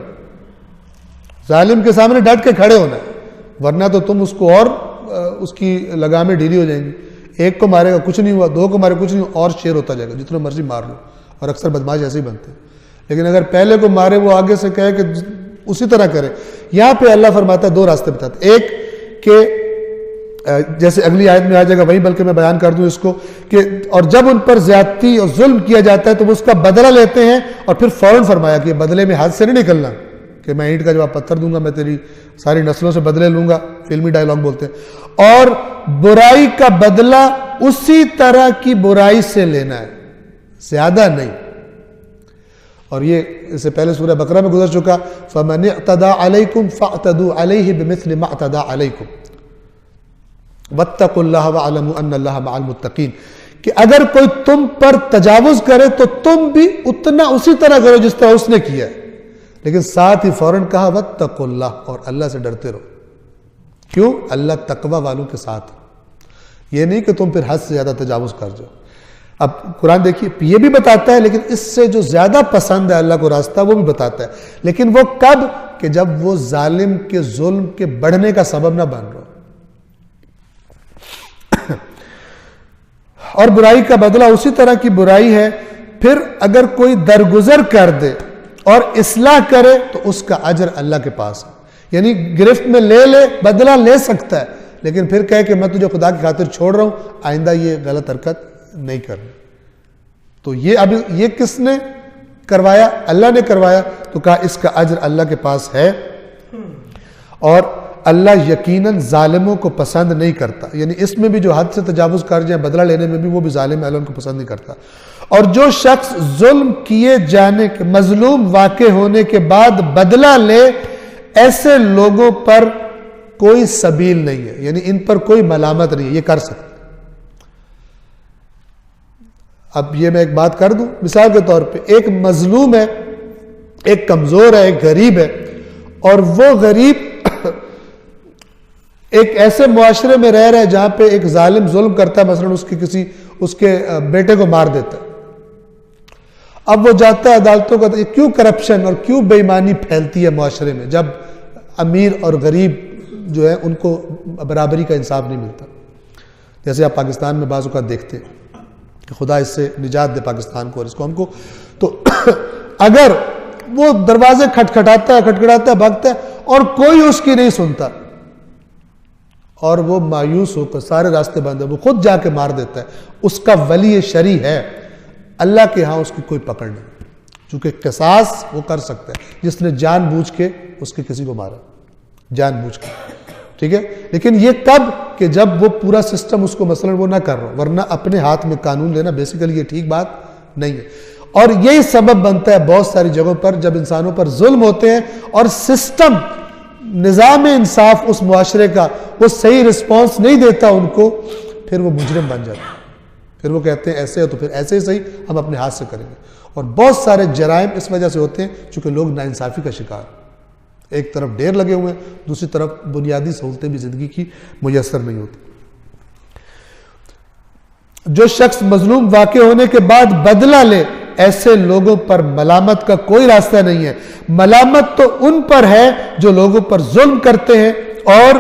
ظالم کے سامنے ڈٹ کے کھڑے ہونا ہے، ورنہ تو تم اس کو اور اس کی لگامیں ڈھیلی ہو جائیں گی۔ ایک کو مارے گا کچھ نہیں ہوا، دو کو مارے کچھ نہیں ہوا، اور شیر ہوتا جائے گا، جتنا مرضی مار لو، اور اکثر بدماش ایسے ہی بنتے ہیں۔ لیکن اگر پہلے کو مارے وہ آگے سے کہے کہ اسی طرح کرے۔ یہاں پہ اللہ فرماتا ہے، دو راستے بتاتا ہے، ایک کہ جیسے اگلی آیت میں آ جائے گا وہی، بلکہ میں بیان کر دوں اس کو کہ اور جب ان پر زیادتی اور ظلم کیا جاتا ہے تو وہ اس کا بدلہ لیتے ہیں، اور پھر فوراً فرمایا کہ بدلے میں ہاتھ سے نہیں نکلنا، کہ میں اینٹ کا جواب پتھر دوں گا، میں تیری ساری نسلوں سے بدلے لوں گا، فلمی ڈائلاگ بولتے ہیں، اور برائی کا بدلہ اسی طرح کی برائی سے لینا ہے، زیادہ نہیں۔ اور یہ اس سے پہلے سورہ بقرہ میں گزر چکا، فَمَنِ اعْتَدَىٰ عَلَيْكُمْ فَاعْتَدُوا عَلَيْهِ بِمِثْلِ مَا اعْتَدَىٰ عَلَيْكُمْ وَاتَّقُوا اللَّهَ وَاعْلَمُوا أَنَّ اللَّهَ مَعَ الْمُتَّقِينَ، کہ اگر کوئی تم پر تجاوز کرے تو تم بھی اتنا اسی طرح کرو جس طرح اس نے کیا ہے، لیکن ساتھ ہی فوراً کہا وَاتَّقُوا اللَّهَ، اور اللہ سے ڈرتے رہو۔ کیوں؟ اللہ تقوی والوں کے ساتھ، یہ نہیں کہ تم پھر حد سے زیادہ تجاوز کر جاؤ۔ اب قرآن دیکھیے یہ بھی بتاتا ہے، لیکن اس سے جو زیادہ پسند ہے اللہ کو راستہ وہ بھی بتاتا ہے، لیکن وہ کب؟ کہ جب وہ ظالم کے ظلم کے بڑھنے کا سبب نہ بن رہا، اور برائی کا بدلہ اسی طرح کی برائی ہے۔ پھر اگر کوئی درگزر کر دے اور اصلاح کرے تو اس کا اجر اللہ کے پاس ہے، یعنی گرفت میں لے بدلہ لے سکتا ہے، لیکن پھر کہے کہ میں تجھے خدا کی خاطر چھوڑ رہا ہوں، آئندہ یہ غلط حرکت نہیں کرنی۔ تو یہ کس نے کروایا؟ اللہ نے کروایا، تو کہا اس کا اجر اللہ کے پاس ہے، اور اللہ یقیناً ظالموں کو پسند نہیں کرتا، یعنی اس میں بھی جو حد سے تجاوز کر جائیں بدلہ لینے میں بھی وہ بھی ظالم اللہ ان کو پسند نہیں کرتا۔ اور جو شخص ظلم کیے جانے کے مظلوم واقع ہونے کے بعد بدلہ لے، ایسے لوگوں پر کوئی سبیل نہیں ہے، یعنی ان پر کوئی ملامت نہیں ہے، یہ کر سکتے۔ اب یہ میں ایک بات کر دوں مثال کے طور پہ، ایک مظلوم ہے، ایک کمزور ہے، ایک غریب ہے، اور وہ غریب ایک ایسے معاشرے میں رہ رہا ہے جہاں پہ ایک ظالم ظلم کرتا ہے، مثلا اس کے بیٹے کو مار دیتا ہے۔ اب وہ جاتا ہے عدالتوں کا، کیوں کرپشن اور کیوں بے ایمانی پھیلتی ہے معاشرے میں جب امیر اور غریب جو ہے ان کو برابری کا انصاف نہیں ملتا؟ جیسے آپ پاکستان میں بعض اوقات دیکھتے ہیں کہ خدا اس سے نجات دے پاکستان کو اور اس قوم کو، تو اگر وہ دروازے کھٹکھٹاتا ہے بھاگتا ہے اور کوئی اس کی نہیں سنتا، اور وہ مایوس ہو کر سارے راستے بند ہیں، وہ خود جا کے مار دیتا ہے، اس کا ولی شرعی ہے، اللہ کے ہاں اس کی کوئی پکڑ نہیں، چونکہ قصاص وہ کر سکتا ہے جس نے جان بوجھ کے اس کے کسی کو مارا، جان بوجھ کے، ٹھیک ہے، لیکن یہ کب کہ جب وہ پورا سسٹم اس کو مثلا وہ نہ کر رہا، ورنہ اپنے ہاتھ میں قانون لینا بیسیکلی یہ ٹھیک بات نہیں ہے۔ اور یہی سبب بنتا ہے بہت ساری جگہوں پر جب انسانوں پر ظلم ہوتے ہیں اور سسٹم نظام انصاف اس معاشرے کا وہ صحیح رسپانس نہیں دیتا ان کو، پھر وہ مجرم بن جاتا ہے، پھر وہ کہتے ہیں ایسے ہے تو پھر ایسے ہی صحیح ہم اپنے ہاتھ سے کریں گے۔ اور بہت سارے جرائم اس وجہ سے ہوتے ہیں چونکہ لوگ ناانصافی کا شکار، ایک طرف ڈیر لگے ہوئے ہیں، دوسری طرف بنیادی سہولتیں بھی زندگی کی میسر نہیں ہوتی۔ جو شخص مظلوم واقع ہونے کے بعد بدلہ لے، ایسے لوگوں پر ملامت کا کوئی راستہ نہیں ہے، ملامت تو ان پر ہے جو لوگوں پر ظلم کرتے ہیں اور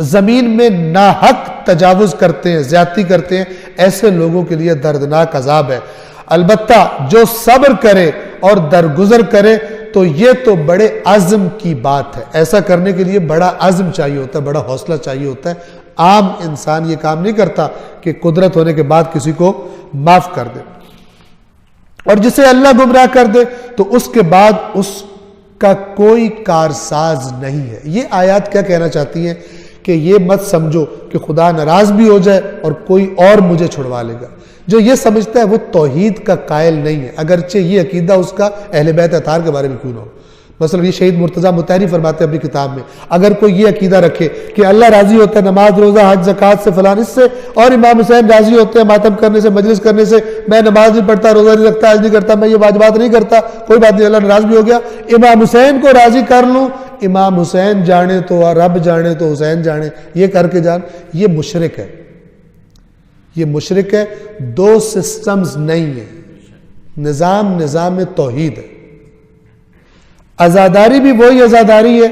زمین میں ناحق تجاوز کرتے ہیں، زیادتی کرتے ہیں، ایسے لوگوں کے لیے دردناک عذاب ہے۔ البتہ جو صبر کرے اور درگزر کرے تو یہ تو بڑے عزم کی بات ہے، ایسا کرنے کے لیے بڑا عزم چاہیے ہوتا ہے، بڑا حوصلہ چاہیے ہوتا ہے۔ عام انسان یہ کام نہیں کرتا کہ قدرت ہونے کے بعد کسی کو معاف کر دے، اور جسے اللہ گمراہ کر دے تو اس کے بعد اس کا کوئی کارساز نہیں ہے۔ یہ آیات کیا کہنا چاہتی ہیں کہ یہ مت سمجھو کہ خدا ناراض بھی ہو جائے اور کوئی اور مجھے چھڑوا لے گا۔ جو یہ سمجھتا ہے وہ توحید کا قائل نہیں ہے، اگرچہ یہ عقیدہ اس کا اہل بیت اطہار کے بارے میں کیوں نہ ہو۔ مثلا یہ شہید مرتضیٰ مطہری فرماتے ہیں اپنی کتاب میں، اگر کوئی یہ عقیدہ رکھے کہ اللہ راضی ہوتا ہے نماز روزہ حج زکوٰۃ سے فلان اس سے، اور امام حسین راضی ہوتے ہیں ماتم کرنے سے مجلس کرنے سے، میں نماز نہیں پڑھتا روزہ نہیں رکھتا حج نہیں کرتا میں یہ واجبات نہیں کرتا، کوئی بات نہیں، اللہ ناراض بھی ہو گیا، امام حسین کو راضی کر لوں، امام حسین جانے تو رب جانے تو حسین جانے، یہ کر کے جان، یہ مشرک ہے، یہ مشرک ہے۔ دو سسٹمز نہیں ہیں، نظام توحید ہے۔ عزاداری بھی وہی عزاداری ہے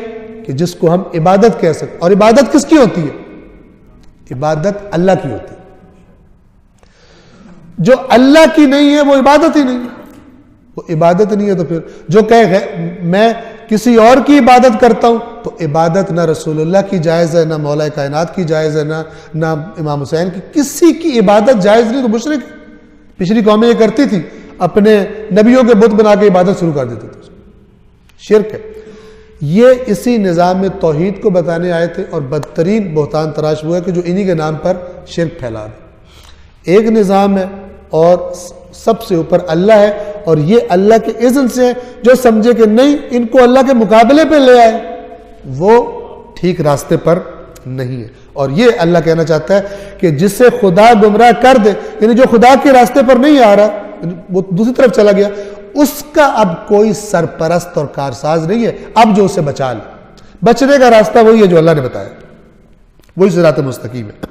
کہ جس کو ہم عبادت کہہ سکتے، اور عبادت کس کی ہوتی ہے؟ عبادت اللہ کی ہوتی ہے۔ جو اللہ کی نہیں ہے وہ عبادت ہی نہیں ہے، وہ عبادت نہیں ہے۔ تو پھر جو کہے میں کسی اور کی عبادت کرتا ہوں تو عبادت نہ رسول اللہ کی جائز ہے، نہ مولا کائنات کی جائز ہے، نہ امام حسین کی، کسی کی عبادت جائز نہیں، تو مشرک۔ پچھلی قومیں یہ کرتی تھی، اپنے نبیوں کے بت بنا کے عبادت شروع کر دیتے تھے، شرک ہے۔ یہ اسی نظام توحید کو بتانے آئے تھے، اور بدترین بہتان تراش ہوا ہے کہ جو انہی کے نام پر شرک پھیلا رہے۔ ایک نظام ہے اور سب سے اوپر اللہ ہے، اور یہ اللہ کے اذن سے ہے۔ جو سمجھے کہ نہیں ان کو اللہ کے مقابلے پہ لے آئے وہ ٹھیک راستے پر نہیں ہے۔ اور یہ اللہ کہنا چاہتا ہے کہ جسے خدا گمراہ کر دے، یعنی جو خدا کے راستے پر نہیں آ رہا، وہ دوسری طرف چلا گیا، اس کا اب کوئی سرپرست اور کارساز نہیں ہے، اب جو اسے بچا لے۔ بچنے کا راستہ وہی ہے جو اللہ نے بتایا، وہی صراط مستقیم ہے۔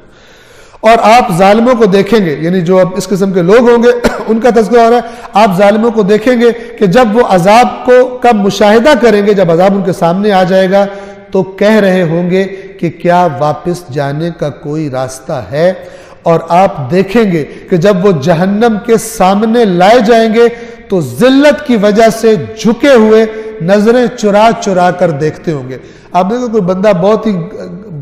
اور آپ ظالموں کو دیکھیں گے، یعنی جو اب اس قسم کے لوگ ہوں گے ان کا تذکرہ ہو رہا ہے، آپ ظالموں کو دیکھیں گے کہ جب وہ عذاب کا مشاہدہ کریں گے، جب عذاب ان کے سامنے آ جائے گا تو کہہ رہے ہوں گے کہ کیا واپس جانے کا کوئی راستہ ہے؟ اور آپ دیکھیں گے کہ جب وہ جہنم کے سامنے لائے جائیں گے تو ذلت کی وجہ سے جھکے ہوئے نظریں چرا چرا کر دیکھتے ہوں گے۔ آپ دیکھو کوئی بندہ بہت ہی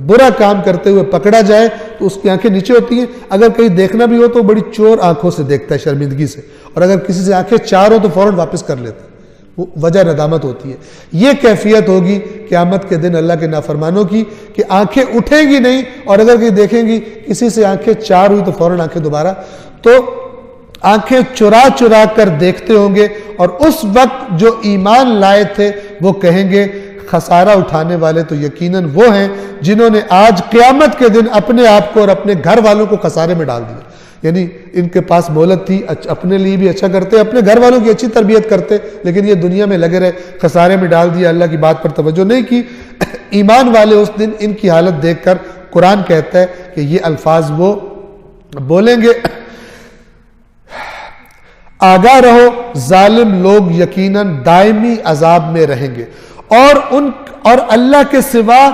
برا کام کرتے ہوئے پکڑا جائے تو اس کی آنکھیں نیچے ہوتی ہیں، اگر کہیں دیکھنا بھی ہو تو بڑی چور آنکھوں سے دیکھتا ہے، شرمندگی سے، اور اگر کسی سے آنکھیں چار ہو تو فوراً واپس کر لیتا ہے، وہ وجہ ندامت ہوتی ہے۔ یہ کیفیت ہوگی قیامت کے دن اللہ کے نافرمانوں کی کہ آنکھیں اٹھیں گی نہیں، اور اگر کہیں دیکھیں گی کسی سے آنکھیں چار ہوئی تو فوراً آنکھیں دوبارہ، تو آنکھیں چرا چرا کر دیکھتے ہوں گے۔ اور اس وقت جو ایمان لائے تھے وہ کہیں گے خسارہ اٹھانے والے تو یقیناً وہ ہیں جنہوں نے آج قیامت کے دن اپنے آپ کو اور اپنے گھر والوں کو خسارے میں ڈال دیا۔ یعنی ان کے پاس مہلت تھی، اپنے لیے بھی اچھا کرتے، اپنے گھر والوں کی اچھی تربیت کرتے، لیکن یہ دنیا میں لگے رہے، خسارے میں ڈال دیا، اللہ کی بات پر توجہ نہیں کی۔ ایمان والے اس دن ان کی حالت دیکھ کر قرآن کہتا ہے کہ یہ الفاظ وہ بولیں گے، آگاہ رہو ظالم لوگ یقیناً دائمی عذاب میں رہیں گے، اور اللہ کے سوا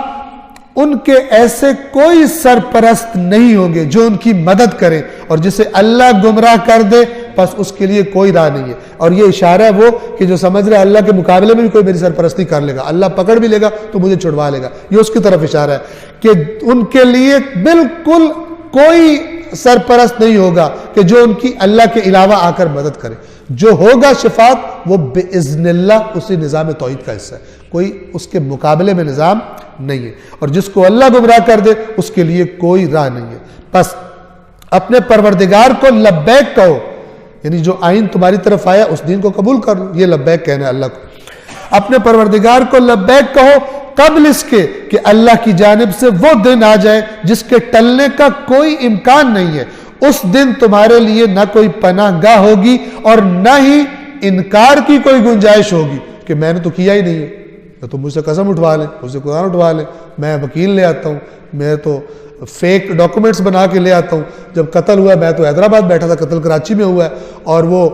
ان کے ایسے کوئی سرپرست نہیں ہوں گے جو ان کی مدد کریں، اور جسے اللہ گمراہ کر دے بس اس کے لیے کوئی راہ نہیں ہے. اور یہ اشارہ ہے وہ کہ جو سمجھ رہا ہے اللہ کے مقابلے میں بھی کوئی میری سرپرستی کر لے گا, اللہ پکڑ بھی لے گا تو مجھے چھڑوا لے گا, یہ اس کی طرف اشارہ ہے کہ ان کے لیے بالکل کوئی سرپرست نہیں ہوگا کہ جو ان کی اللہ کے علاوہ آ کر مدد کرے. جو ہوگا شفاعت وہ باذن اللہ اسی نظام توحید کا حصہ ہے, کوئی اس کے مقابلے میں نظام نہیں ہے. اور جس کو اللہ گمراہ کر دے اس کے لیے کوئی راہ نہیں ہے. بس اپنے پروردگار کو لبیک کہو, یعنی جو آئین تمہاری طرف آیا اس دین کو قبول کر لو, یہ لبیک کہنا ہے اللہ کو. اپنے پروردگار کو لبیک کہو قبل اس کے کہ اللہ کی جانب سے وہ دن آ جائے جس کے ٹلنے کا کوئی امکان نہیں ہے. اس دن تمہارے لیے نہ کوئی پناہ گاہ ہوگی اور نہ ہی انکار کی کوئی گنجائش ہوگی کہ میں نے تو کیا ہی نہیں ہے, تو مجھ سے قسم اٹھوا لیں, مجھ سے قرآن اٹھوا لیں, میں وکیل لے آتا ہوں, میں تو فیک ڈاکومنٹس بنا کے لے آتا ہوں. جب قتل ہوا میں تو حیدرآباد بیٹھا تھا, قتل کراچی میں ہوا ہے, اور وہ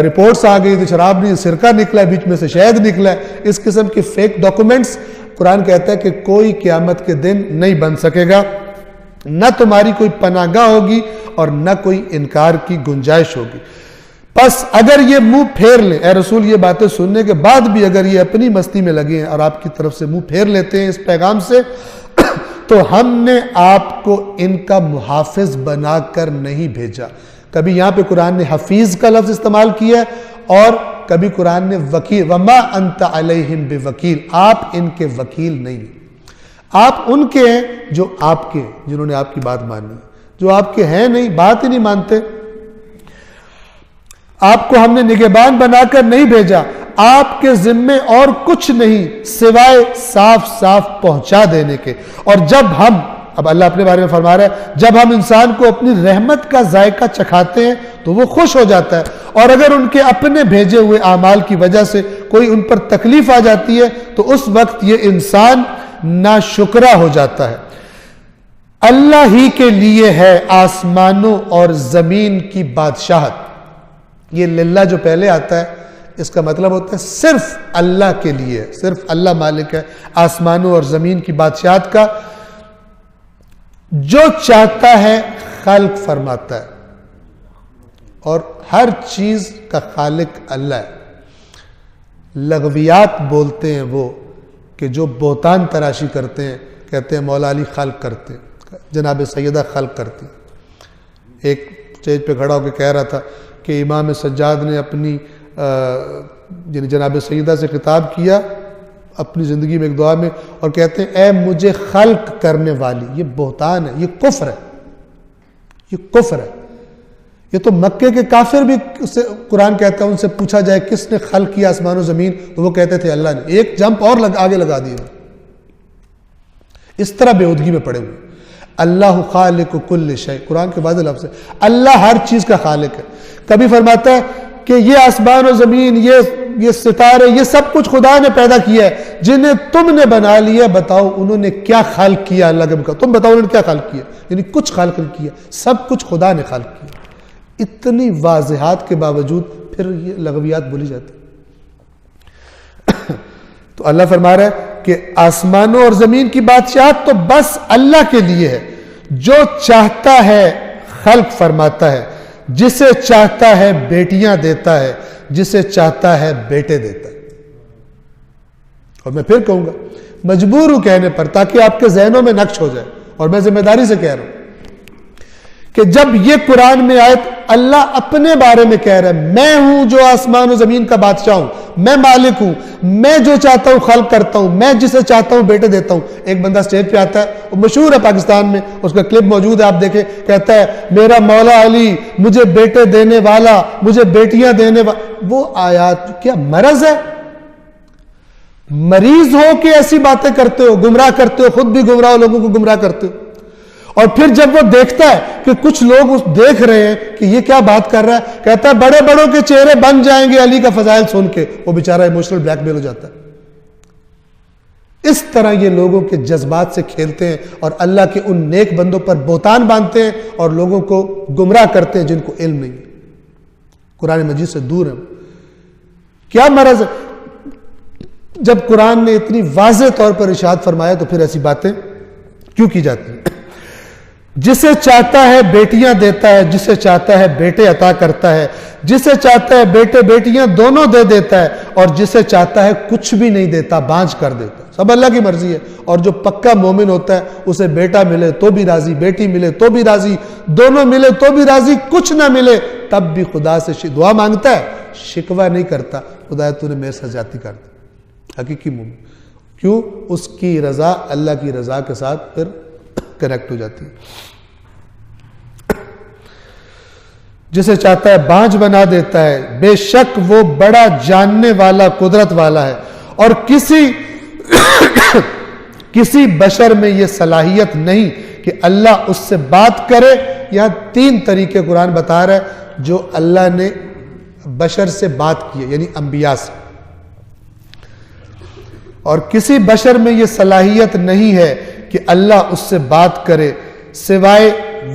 رپورٹس آ گئی تو شراب نہیں سرکہ نکلا ہے, بیچ میں سے شہد نکلا ہے. اس قسم کے فیک ڈاکومنٹس قرآن کہتا ہے کہ کوئی قیامت کے دن نہیں بن سکے گا, نہ تمہاری کوئی پناہ گاہ ہوگی اور نہ کوئی انکار کی گنجائش ہوگی. بس اگر یہ منہ پھیر لیں, اے رسول یہ باتیں سننے کے بعد بھی اگر یہ اپنی مستی میں لگے ہیں اور آپ کی طرف سے منہ پھیر لیتے ہیں اس پیغام سے, تو ہم نے آپ کو ان کا محافظ بنا کر نہیں بھیجا. کبھی یہاں پہ قرآن نے حفیظ کا لفظ استعمال کیا ہے اور کبھی قرآن نے وکیل, وما انت علیہم بوکیل, آپ ان کے وکیل نہیں, آپ ان کے ہیں جو آپ کے, جنہوں نے آپ کی بات مانی, جو آپ کے ہیں نہیں, بات ہی نہیں مانتے. آپ کو ہم نے نگہبان بنا کر نہیں بھیجا, آپ کے ذمے اور کچھ نہیں سوائے صاف صاف پہنچا دینے کے. اور جب ہم, اب اللہ اپنے بارے میں فرما رہا ہے, جب ہم انسان کو اپنی رحمت کا ذائقہ چکھاتے ہیں تو وہ خوش ہو جاتا ہے, اور اگر ان کے اپنے بھیجے ہوئے اعمال کی وجہ سے کوئی ان پر تکلیف آ جاتی ہے تو اس وقت یہ انسان ناشکرا ہو جاتا ہے. اللہ ہی کے لیے ہے آسمانوں اور زمین کی بادشاہت. یہ للہ جو پہلے آتا ہے اس کا مطلب ہوتا ہے صرف اللہ کے لیے, صرف اللہ مالک ہے آسمانوں اور زمین کی بادشاہت کا. جو چاہتا ہے خلق فرماتا ہے, اور ہر چیز کا خالق اللہ ہے. لغویات بولتے ہیں وہ کہ جو بہتان تراشی کرتے ہیں, کہتے ہیں مولا علی خلق کرتے ہیں, جناب سیدہ خلق کرتی. ایک اسٹیج پہ کھڑا ہو کے کہہ رہا تھا کہ امام سجاد نے اپنی یعنی جناب سیدہ سے خطاب کیا اپنی زندگی میں ایک دعا میں, اور کہتے ہیں اے مجھے خلق کرنے والی. یہ بہتان ہے, یہ کفر ہے, یہ کفر ہے. یہ تو مکے کے کافر بھی قرآن کہتا ہے ان سے پوچھا جائے کس نے خلق کیا آسمان و زمین, تو وہ کہتے تھے اللہ نے. ایک جمپ اور آگے لگا دیے, اس طرح بےہودگی میں پڑے ہوئے. اللہ خالق کل شیء, قرآن کے واضح لفظ ہے, اللہ ہر چیز کا خالق ہے. کبھی فرماتا ہے کہ یہ آسمان و زمین, یہ ستارے, یہ سب کچھ خدا نے پیدا کیا ہے, جنہیں تم نے بنا لیا, بتاؤ انہوں نے کیا خلق کیا اللہ کے مقابلے, تم بتاؤ انہوں نے کیا خلق کیا, یعنی کچھ خلق نہیں کیا, سب کچھ خدا نے خلق کیا. اتنی واضحات کے باوجود پھر یہ لغویات بولی جاتی. تو اللہ فرما رہا ہے کہ آسمانوں اور زمین کی بادشاہت تو بس اللہ کے لیے ہے. جو چاہتا ہے خلق فرماتا ہے, جسے چاہتا ہے بیٹیاں دیتا ہے, جسے چاہتا ہے بیٹے دیتا ہے. اور میں پھر کہوں گا, مجبور ہوں کہنے پر تاکہ آپ کے ذہنوں میں نقش ہو جائے, اور میں ذمہ داری سے کہہ رہا ہوں کہ جب یہ قرآن میں آیت اللہ اپنے بارے میں کہہ رہا ہے, میں ہوں جو آسمان و زمین کا بادشاہ ہوں, میں مالک ہوں, میں جو چاہتا ہوں خلق کرتا ہوں, میں جسے چاہتا ہوں بیٹے دیتا ہوں. ایک بندہ سٹیج پہ آتا ہے, وہ مشہور ہے پاکستان میں, اس کا کلپ موجود ہے, آپ دیکھیں, کہتا ہے میرا مولا علی مجھے بیٹے دینے والا, مجھے بیٹیاں دینے والا. وہ آیات کیا مرض ہے؟ مریض ہو کہ ایسی باتیں کرتے ہو, گمراہ کرتے ہو, خود بھی گمراہ ہو, لوگوں کو گمراہ کرتے ہو. اور پھر جب وہ دیکھتا ہے کہ کچھ لوگ دیکھ رہے ہیں کہ یہ کیا بات کر رہا ہے, کہتا ہے بڑے بڑوں کے چہرے بن جائیں گے علی کا فضائل سن کے. وہ بیچارہ ایموشنل بلیک میل ہو جاتا ہے. اس طرح یہ لوگوں کے جذبات سے کھیلتے ہیں اور اللہ کے ان نیک بندوں پر بہتان باندھتے ہیں اور لوگوں کو گمراہ کرتے ہیں جن کو علم نہیں ہے, قرآن مجید سے دور ہیں. کیا مرض ہے؟ جب قرآن نے اتنی واضح طور پر ارشاد فرمایا تو پھر ایسی باتیں کیوں کی جاتی ہیں؟ جسے چاہتا ہے بیٹیاں دیتا ہے، جسے چاہتا ہے بیٹے عطا کرتا ہے، جسے چاہتا ہے بیٹے بیٹیاں دونوں دے دیتا ہے، اور جسے چاہتا ہے کچھ بھی نہیں دیتا، بانجھ کر دیتا ہے۔ سب اللہ کی مرضی ہے۔ اور جو پکا مومن ہوتا ہے اسے بیٹا ملے تو بھی راضی، بیٹی ملے تو بھی راضی، دونوں ملے تو بھی راضی، کچھ نہ ملے تب بھی خدا سے دعا مانگتا ہے، شکوہ نہیں کرتا، خدا تو نے میرے ساتھ زیادتی کر دی۔ حقیقی مومن کیوں؟ اس کی رضا اللہ کی رضا کے ساتھ پھر کنیکٹ ہو جاتی ہے۔ جسے چاہتا ہے بانجھ بنا دیتا ہے، بے شک وہ بڑا جاننے والا قدرت والا ہے۔ اور کسی بشر میں یہ صلاحیت نہیں کہ اللہ اس سے بات کرے۔ یہاں 3 طریقے قرآن بتا رہا ہے جو اللہ نے بشر سے بات کی ہے، یعنی انبیاء سے۔ اور کسی بشر میں یہ صلاحیت نہیں ہے کہ اللہ اس سے بات کرے سوائے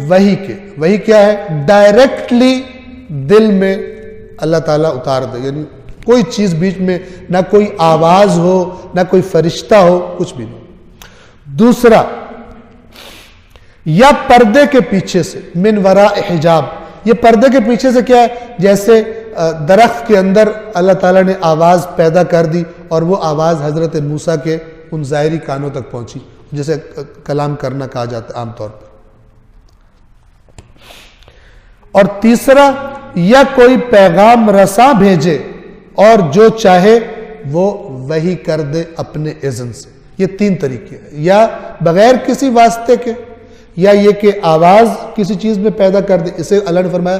وحی کے۔ وحی کیا ہے؟ ڈائریکٹلی دل میں اللہ تعالیٰ اتار دے، یعنی کوئی چیز بیچ میں نہ کوئی آواز ہو نہ کوئی فرشتہ ہو، کچھ بھی نہیں۔ دوسرا، یا پردے کے پیچھے سے، من وراء حجاب۔ یہ پردے کے پیچھے سے کیا ہے؟ جیسے درخت کے اندر اللہ تعالیٰ نے آواز پیدا کر دی اور وہ آواز حضرت موسیٰ کے ان ظاہری کانوں تک پہنچی، جسے کلام کرنا کہا جاتا ہے عام طور پر۔ اور تیسرا، یا کوئی پیغام رساں بھیجے اور جو چاہے وہ وحی کر دے اپنے اذن سے۔ یہ 3 طریقے ہیں، یا بغیر کسی واسطے کے، یا یہ کہ آواز کسی چیز میں پیدا کر دے، اسے اللہ نے فرمایا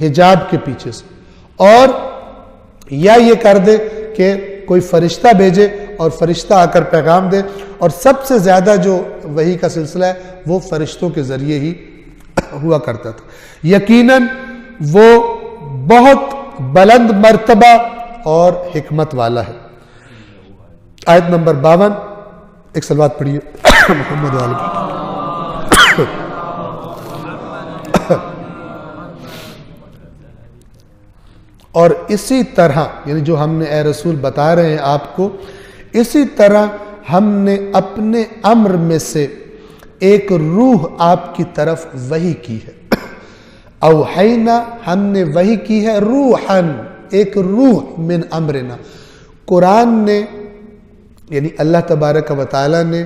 حجاب کے پیچھے سے، اور یا یہ کر دے کہ کوئی فرشتہ بھیجے اور فرشتہ آ کر پیغام دے۔ اور سب سے زیادہ جو وحی کا سلسلہ ہے وہ فرشتوں کے ذریعے ہی ہوا کرتا تھا۔ یقیناً وہ بہت بلند مرتبہ اور حکمت والا ہے۔ آیت نمبر 52، ایک صلوات پڑھیے محمد علیہ۔ اور اسی طرح، یعنی جو ہم نے اے رسول بتا رہے ہیں آپ کو، اسی طرح ہم نے اپنے امر میں سے ایک روح آپ کی طرف وحی کی ہے۔ اوحینا، ہم نے وحی کی ہے، روحاً، ایک روح، من امرنا۔ قرآن نے، یعنی اللہ تبارک و تعالی نے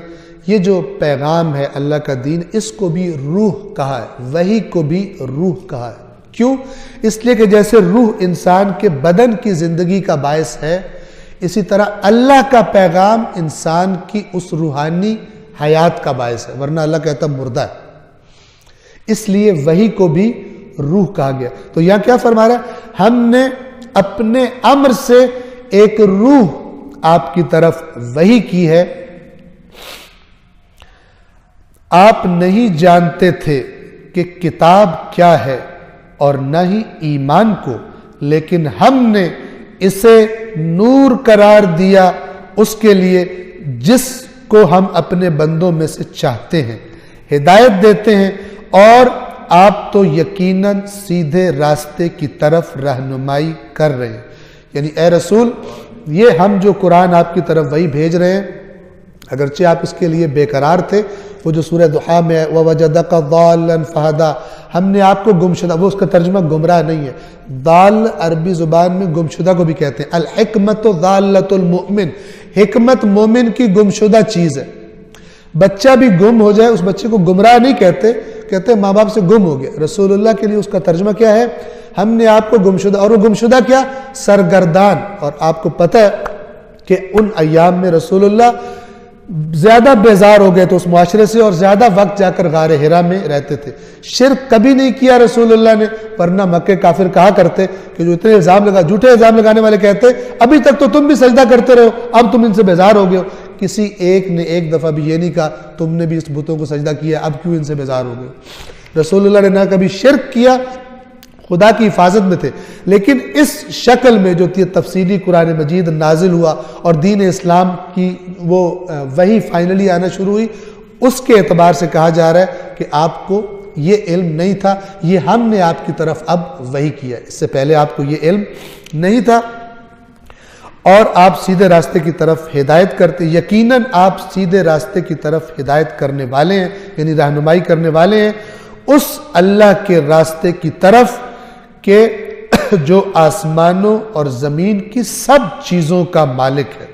یہ جو پیغام ہے اللہ کا دین، اس کو بھی روح کہا ہے، وحی کو بھی روح کہا ہے۔ کیوں؟ اس لیے کہ جیسے روح انسان کے بدن کی زندگی کا باعث ہے، اسی طرح اللہ کا پیغام انسان کی اس روحانی حیات کا باعث ہے، ورنہ اللہ کہتا مردہ ہے۔ اس لیے وحی کو بھی روح کہا گیا۔ تو یہاں کیا فرما رہا ہے؟ ہم نے اپنے امر سے ایک روح آپ کی طرف وحی کی ہے۔ آپ نہیں جانتے تھے کہ کتاب کیا ہے اور نہ ہی ایمان کو، لیکن ہم نے اسے نور قرار دیا اس کے لیے جس کو ہم اپنے بندوں میں سے چاہتے ہیں، ہدایت دیتے ہیں، اور آپ تو یقیناً سیدھے راستے کی طرف رہنمائی کر رہے ہیں۔ یعنی اے رسول، یہ ہم جو قرآن آپ کی طرف وہی بھیج رہے ہیں، اگرچہ آپ اس کے لیے بے قرار تھے، وہ جو سورہ ضحیٰ میں ہے وَوَجَدَكَ ضَالًّا فَهَدَىٰ، ہم نے آپ کو گمشدہ، وہ اس کا ترجمہ گمراہ نہیں ہے، ضال عربی زبان میں گمشدہ کو بھی کہتے ہیں۔ الحکمت ضالۃ المؤمن، حکمت مومن کی گمشدہ چیز ہے۔ بچہ بھی گم ہو جائے اس بچے کو گمراہ نہیں کہتے، کہتے ماں باپ سے گم ہو گیا۔ رسول اللہ کے لیے اس کا ترجمہ کیا ہے؟ ہم نے آپ کو گمشدہ، اور وہ گمشدہ کیا؟ سرگردان۔ اور آپ کو پتہ ہے کہ ان ایام میں رسول اللہ زیادہ بیزار ہو گئے تو اس معاشرے سے، اور زیادہ وقت جا کر غار حرا میں رہتے تھے۔ شرک کبھی نہیں کیا رسول اللہ نے، ورنہ مکہ کافر کہا کرتے کہ جو اتنے جھوٹے الزام لگانے والے کہتے ابھی تک تو تم بھی سجدہ کرتے رہو، اب تم ان سے بیزار ہو گئے ہو۔ کسی ایک نے ایک دفعہ بھی یہ نہیں کہا تم نے بھی اس بتوں کو سجدہ کیا، اب کیوں ان سے بیزار ہو گئے؟ رسول اللہ نے نہ کبھی شرک کیا، خدا کی حفاظت میں تھے، لیکن اس شکل میں جو تفصیلی قرآن مجید نازل ہوا اور دین اسلام کی وہ وہی فائنلی آنا شروع ہوئی، اس کے اعتبار سے کہا جا رہا ہے کہ آپ کو یہ علم نہیں تھا، یہ ہم نے آپ کی طرف اب وحی کیا، اس سے پہلے آپ کو یہ علم نہیں تھا۔ اور آپ سیدھے راستے کی طرف ہدایت کرتے، یقیناً آپ سیدھے راستے کی طرف ہدایت کرنے والے ہیں، یعنی رہنمائی کرنے والے ہیں اس اللہ کے راستے کی طرف کہ جو آسمانوں اور زمین کی سب چیزوں کا مالک ہے۔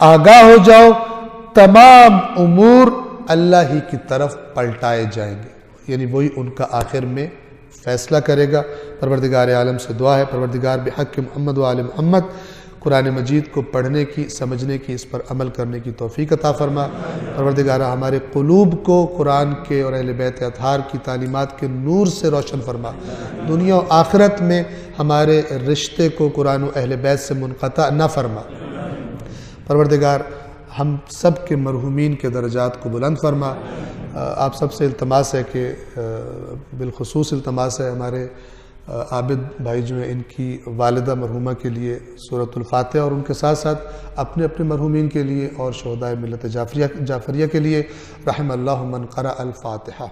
آگاہ ہو جاؤ، تمام امور اللہ ہی کی طرف پلٹائے جائیں گے، یعنی وہی ان کا آخر میں فیصلہ کرے گا۔ پروردگار عالم سے دعا ہے، پروردگار بحق محمد و آل محمد قرآن مجید کو پڑھنے کی، سمجھنے کی، اس پر عمل کرنے کی توفیق عطا فرما۔ پروردگار ہمارے قلوب کو قرآن کے اور اہل بیت اطہار کی تعلیمات کے نور سے روشن فرما۔ دنیا و آخرت میں ہمارے رشتے کو قرآن و اہل بیت سے منقطع نہ فرما۔ پروردگار ہم سب کے مرحومین کے درجات کو بلند فرما۔ آپ سب سے التماس ہے کہ بالخصوص التماس ہے ہمارے عابد بھائی جو ہیں، ان کی والدہ مرحومہ کے لیے سورۃ الفاتحہ، اور ان کے ساتھ ساتھ اپنے اپنے مرحومین کے لیے اور شہدائے ملت جعفریہ کے لیے، رحم اللہ من قرأ الفاتحہ۔